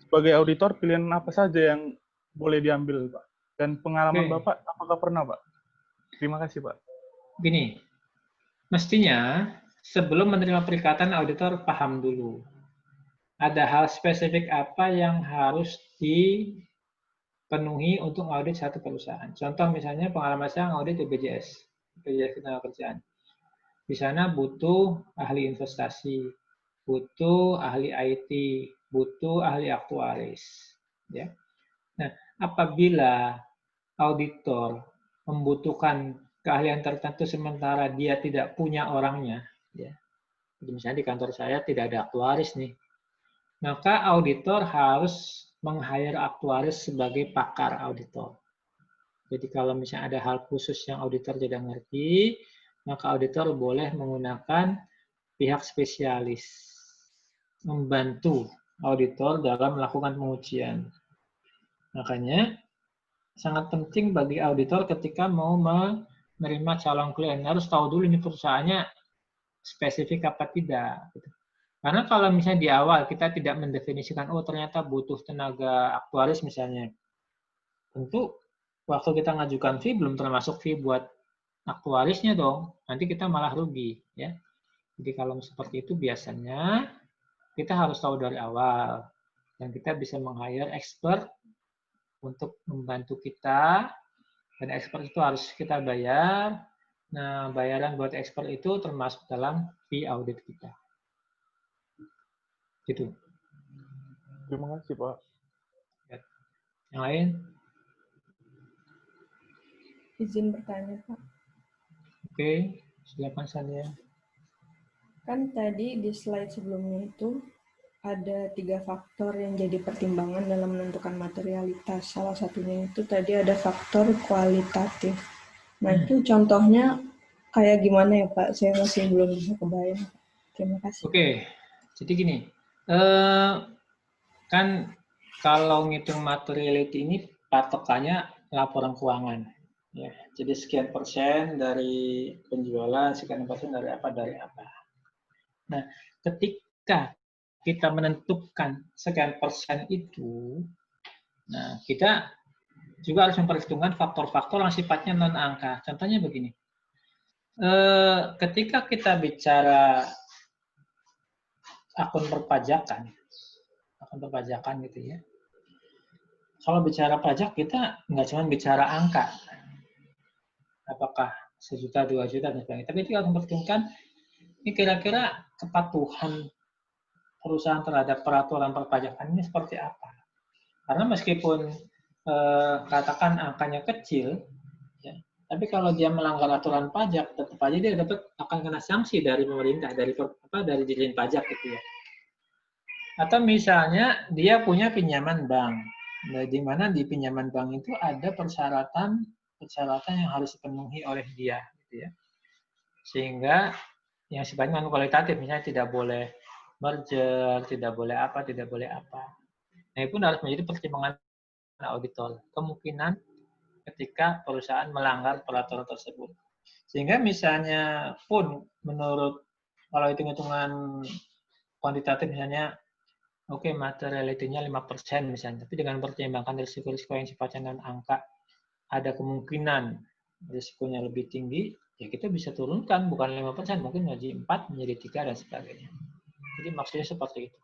sebagai auditor pilihan apa saja yang boleh diambil Pak? Dan pengalaman Bapak apakah pernah Pak? Terima kasih Pak. Gini, mestinya sebelum menerima perikatan auditor paham dulu. Ada hal spesifik apa yang harus dipenuhi untuk audit satu perusahaan. Contoh misalnya pengalaman saya ngaudit BPJS Ketenagakerjaan. Di sana butuh ahli investasi, butuh ahli IT, butuh ahli aktuaris. Ya. Nah, apabila auditor membutuhkan keahlian tertentu sementara dia tidak punya orangnya, ya. Misalnya di kantor saya tidak ada aktuaris nih, maka auditor harus meng-hire aktuaris sebagai pakar auditor. Jadi kalau misalnya ada hal khusus yang auditor tidak ngerti, maka auditor boleh menggunakan pihak spesialis membantu auditor dalam melakukan pengujian. Makanya sangat penting bagi auditor ketika mau menerima calon klien harus tahu dulu ini perusahaannya spesifik apa tidak. Karena kalau misalnya di awal kita tidak mendefinisikan, oh ternyata butuh tenaga aktuaris misalnya, tentu waktu kita ngajukan fee belum termasuk fee buat aktuarisnya dong, nanti kita malah rugi. Ya. Jadi kalau seperti itu biasanya kita harus tahu dari awal, dan kita bisa meng-hire expert untuk membantu kita, dan expert itu harus kita bayar. Nah, bayaran buat expert itu termasuk dalam fee audit kita. Gitu. Terima kasih Pak. Yang lain? Izin bertanya Pak. Oke, silakan Sania. Kan tadi di slide sebelumnya itu ada 3 faktor yang jadi pertimbangan dalam menentukan materialitas. Salah satunya itu tadi ada faktor kualitatif. Nah itu contohnya kayak gimana ya Pak? Saya masih belum bisa kebayang. Terima kasih. Oke, jadi gini. Kan kalau ngitung materiality ini patokannya laporan keuangan. Ya, jadi sekian persen dari penjualan, sekian persen dari apa. Nah, ketika kita menentukan sekian persen itu, nah kita juga harus memperhitungkan faktor-faktor yang sifatnya non-angka. Contohnya begini, ketika kita bicara akun perpajakan gitu ya, kalau bicara pajak kita nggak cuma bicara angka, apakah 1 juta, 2 juta, dan sebagainya. Tapi kita harus memperhitungkan ini kira-kira kepatuhan perusahaan terhadap peraturan perpajakan ini seperti apa. Karena meskipun katakan angkanya kecil, ya, tapi kalau dia melanggar aturan pajak, tetap aja dia akan kena sanksi dari pemerintah, dari Dirjen Pajak gitu ya. Atau misalnya dia punya pinjaman bank, nah, di mana di pinjaman bank itu ada persyaratan yang harus dipenuhi oleh dia, gitu ya. Sehingga yang sifatnya non kualitatif, misalnya tidak boleh merger, tidak boleh apa. Nah, itu harus menjadi pertimbangan auditor. Kemungkinan ketika perusahaan melanggar peraturan tersebut. Sehingga misalnya pun menurut kalau hitung-hitungan kuantitatif misalnya, oke, materiality-nya 5% misalnya, tapi dengan pertimbangan risiko-risiko yang sifatnya non-angka, ada kemungkinan risikonya lebih tinggi, ya kita bisa turunkan, bukan 5%, mungkin menjadi 4, menjadi 3, dan sebagainya. Jadi maksudnya seperti itu.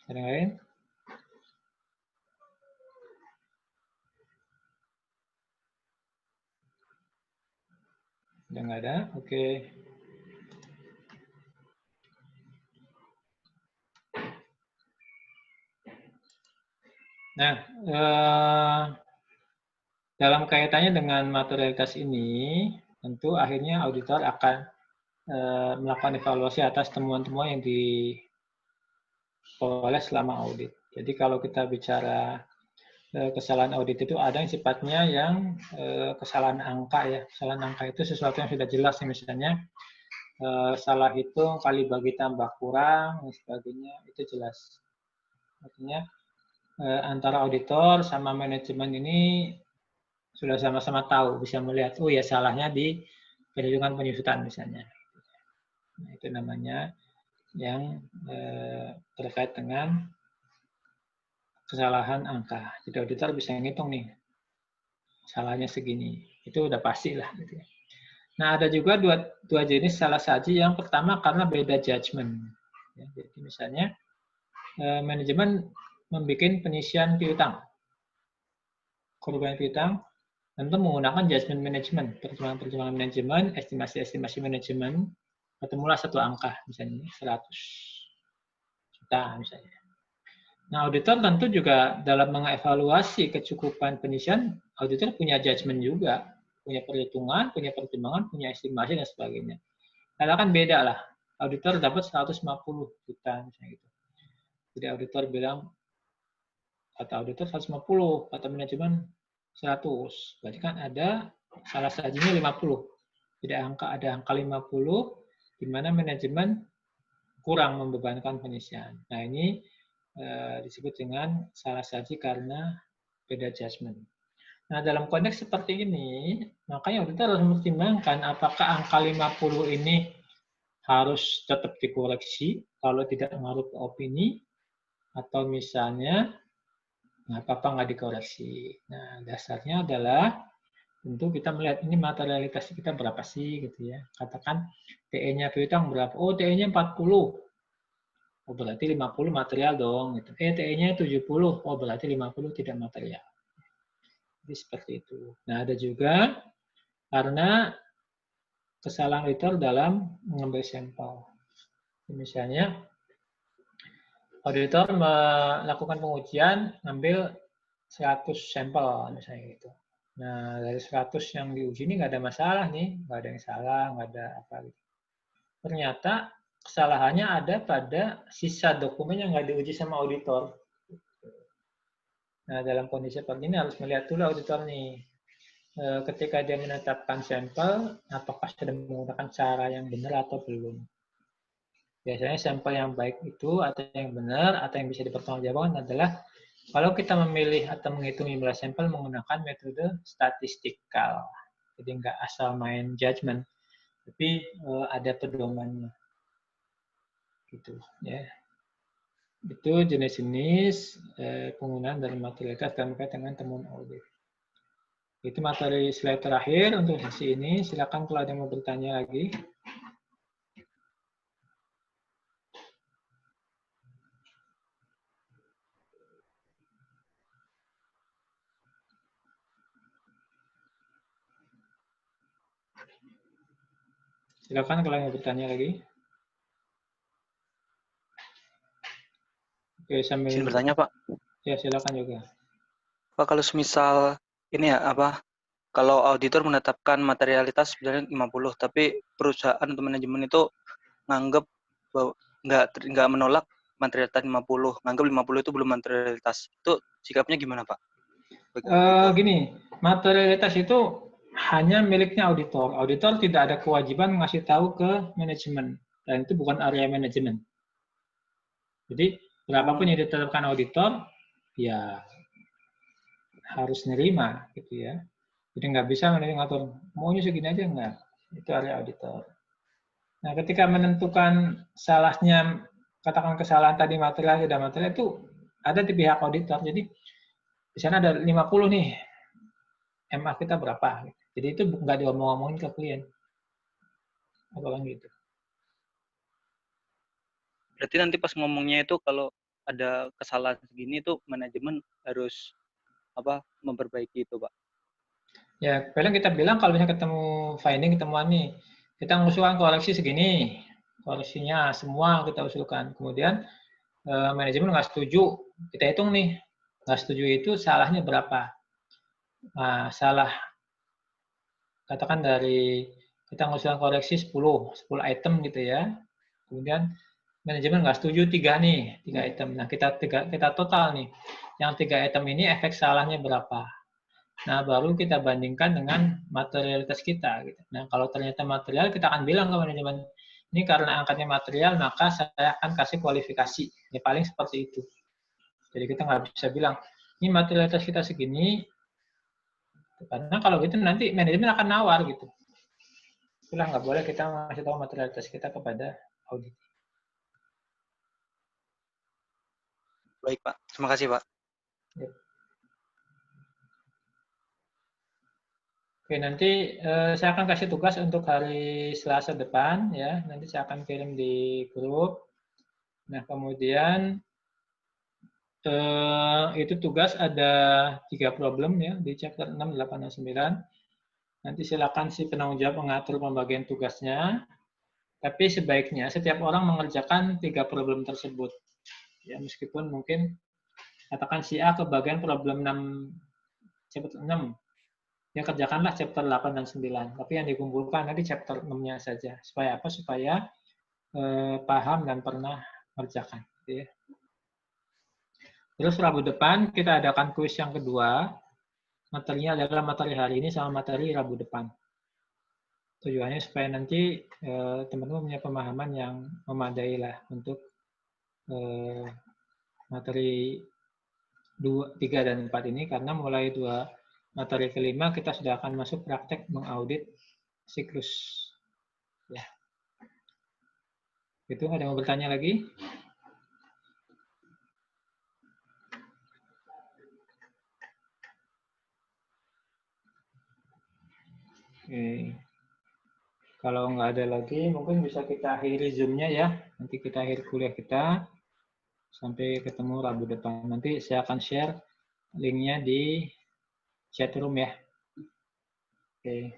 Ada yang lain? Udah nggak ada? Oke. Nah, dalam kaitannya dengan materialitas ini, tentu akhirnya auditor akan melakukan evaluasi atas temuan-temuan yang diperoleh selama audit. Jadi kalau kita bicara kesalahan audit itu ada yang sifatnya yang kesalahan angka ya. Kesalahan angka itu sesuatu yang sudah jelas, misalnya salah hitung kali bagi tambah kurang dan sebagainya, itu jelas. Artinya antara auditor sama manajemen ini sudah sama-sama tahu, bisa melihat, oh ya salahnya di perhitungan penyusutan misalnya. Nah, itu namanya yang terkait dengan kesalahan angka. Jadi auditor bisa ngitung nih, salahnya segini. Itu udah pasti lah. Gitu ya. Nah, ada juga dua jenis salah saji. Yang pertama karena beda judgment. Ya, jadi misalnya manajemen membuat penyisian piutang. Korban piutang tentu menggunakan judgment management, pertimbangan manajemen, estimasi manajemen, ketemulah satu angka, misalnya 100 juta misalnya. Nah, auditor tentu juga dalam mengevaluasi kecukupan penyisian, auditor punya judgment juga, punya perhitungan, punya pertimbangan, punya estimasi, dan sebagainya. Karena kan beda lah, auditor dapat 150 juta misalnya gitu. Jadi auditor bilang, kata auditor 150, kata manajemen 100. Berarti kan ada salah sajinya 50. Jadi ada angka 50, di mana manajemen kurang membebankan penyisian. Nah, ini disebut dengan salah saji karena beda judgment. Nah, dalam konteks seperti ini, makanya auditor harus mempertimbangkan apakah angka 50 ini harus tetap dikoreksi kalau tidak mengaruh ke opini, atau misalnya apa-apa nggak dikoreksi. Nah, dasarnya adalah tentu kita melihat ini materialitas kita berapa sih gitu ya. Katakan TE-nya piutang berapa? Oh, TE-nya 40. Oh, berarti 50 material dong. Gitu. TE-nya 70. Oh, berarti 50 tidak material. Jadi seperti itu. Nah, ada juga karena kesalahan auditor dalam mengambil sampel. Misalnya, auditor melakukan pengujian, ngambil 100 sampel misalnya gitu. Nah, dari 100 yang diuji ini nggak ada masalah nih, nggak ada yang salah, nggak ada apa gitu. Ternyata kesalahannya ada pada sisa dokumen yang nggak diuji sama auditor. Nah, dalam kondisi seperti ini harus melihat dulu auditor nih. ketika dia menetapkan sampel, apakah sudah menggunakan cara yang benar atau belum. Biasanya sampel yang baik itu atau yang benar atau yang bisa dipertanggungjawabkan adalah kalau kita memilih atau menghitung jumlah sampel menggunakan metode statistikal. Jadi nggak asal main judgment, tapi ada pedomannya. Gitu ya. Itu jenis-jenis penggunaan dari materialitas dalam kaitan dengan temuan audit. Itu materi slide terakhir untuk sesi ini. Silakan kalau ada yang mau bertanya lagi. Silakan kalau yang mau bertanya lagi. Oke, sambil Izin bertanya, Pak. Ya, silakan juga. Pak, kalau semisal ini ya kalau auditor menetapkan materialitas sebenarnya 50, tapi perusahaan atau manajemen itu nganggap bahwa nggak menolak materialitas 50, nganggap 50 itu belum materialitas. Itu sikapnya gimana, Pak? Gini, materialitas itu hanya miliknya auditor. Auditor tidak ada kewajiban ngasih tahu ke manajemen, dan itu bukan area manajemen. Jadi berapapun yang ditetapkan auditor, ya harus nerima, gitu ya. Jadi nggak bisa ngatur maunya segini aja, nggak. Itu area auditor. Nah, ketika menentukan salahnya, katakan kesalahan tadi material tidak material itu ada di pihak auditor. Jadi di sana ada 50 nih, MA kita berapa? Jadi itu nggak diomong-omongin ke klien. Apa gitu. Berarti nanti pas ngomongnya itu kalau ada kesalahan segini itu manajemen harus memperbaiki itu, Pak. Ya, paling kita bilang kalau misalnya ketemu finding, ketemuan nih, kita mengusulkan koreksi segini, koreksinya semua kita usulkan. Kemudian manajemen nggak setuju, kita hitung nih, nggak setuju itu salahnya berapa. Nah, salah, katakan dari kita mengusulkan koreksi 10 item gitu ya. Kemudian manajemen nggak setuju 3 item. Nah, kita total nih, yang 3 item ini efek salahnya berapa. Nah, baru kita bandingkan dengan materialitas kita. Gitu. Nah, kalau ternyata material, kita akan bilang ke manajemen, ini karena angkatnya material, maka saya akan kasih kualifikasi. Ya, paling seperti itu. Jadi kita nggak bisa bilang, ini materialitas kita segini, karena kalau gitu nanti manajemen akan nawar gitu. Itulah nggak boleh kita ngasih tahu materialitas kita kepada audit. Baik, Pak. Terima kasih, Pak. Ya. Oke, nanti saya akan kasih tugas untuk hari Selasa depan ya. Nanti saya akan kirim di grup. Nah, kemudian itu tugas ada 3 problem ya di chapter 6, 8, dan 9. Nanti silakan si penanggung jawab mengatur pembagian tugasnya. Tapi sebaiknya setiap orang mengerjakan 3 problem tersebut. Ya, meskipun mungkin katakan si A kebagian problem 6 chapter 6. Ya, kerjakanlah chapter 8 dan 9. Tapi yang dikumpulkan nanti chapter 6-nya saja. Supaya apa? Supaya paham dan pernah mengerjakan. Ya. Terus Rabu depan kita adakan kuis yang kedua. Materinya adalah materi hari ini sama materi Rabu depan. Tujuannya supaya nanti teman-teman punya pemahaman yang memadai lah untuk materi 2, 3, dan 4 ini. Karena mulai materi kelima kita sudah akan masuk praktek mengaudit siklus. Ya. Itu ada yang mau bertanya lagi? Oke. Kalau nggak ada lagi, mungkin bisa kita akhiri Zoom-nya ya. Nanti kita akhiri kuliah kita. Sampai ketemu Rabu depan. Nanti saya akan share link-nya di chat room ya. Oke.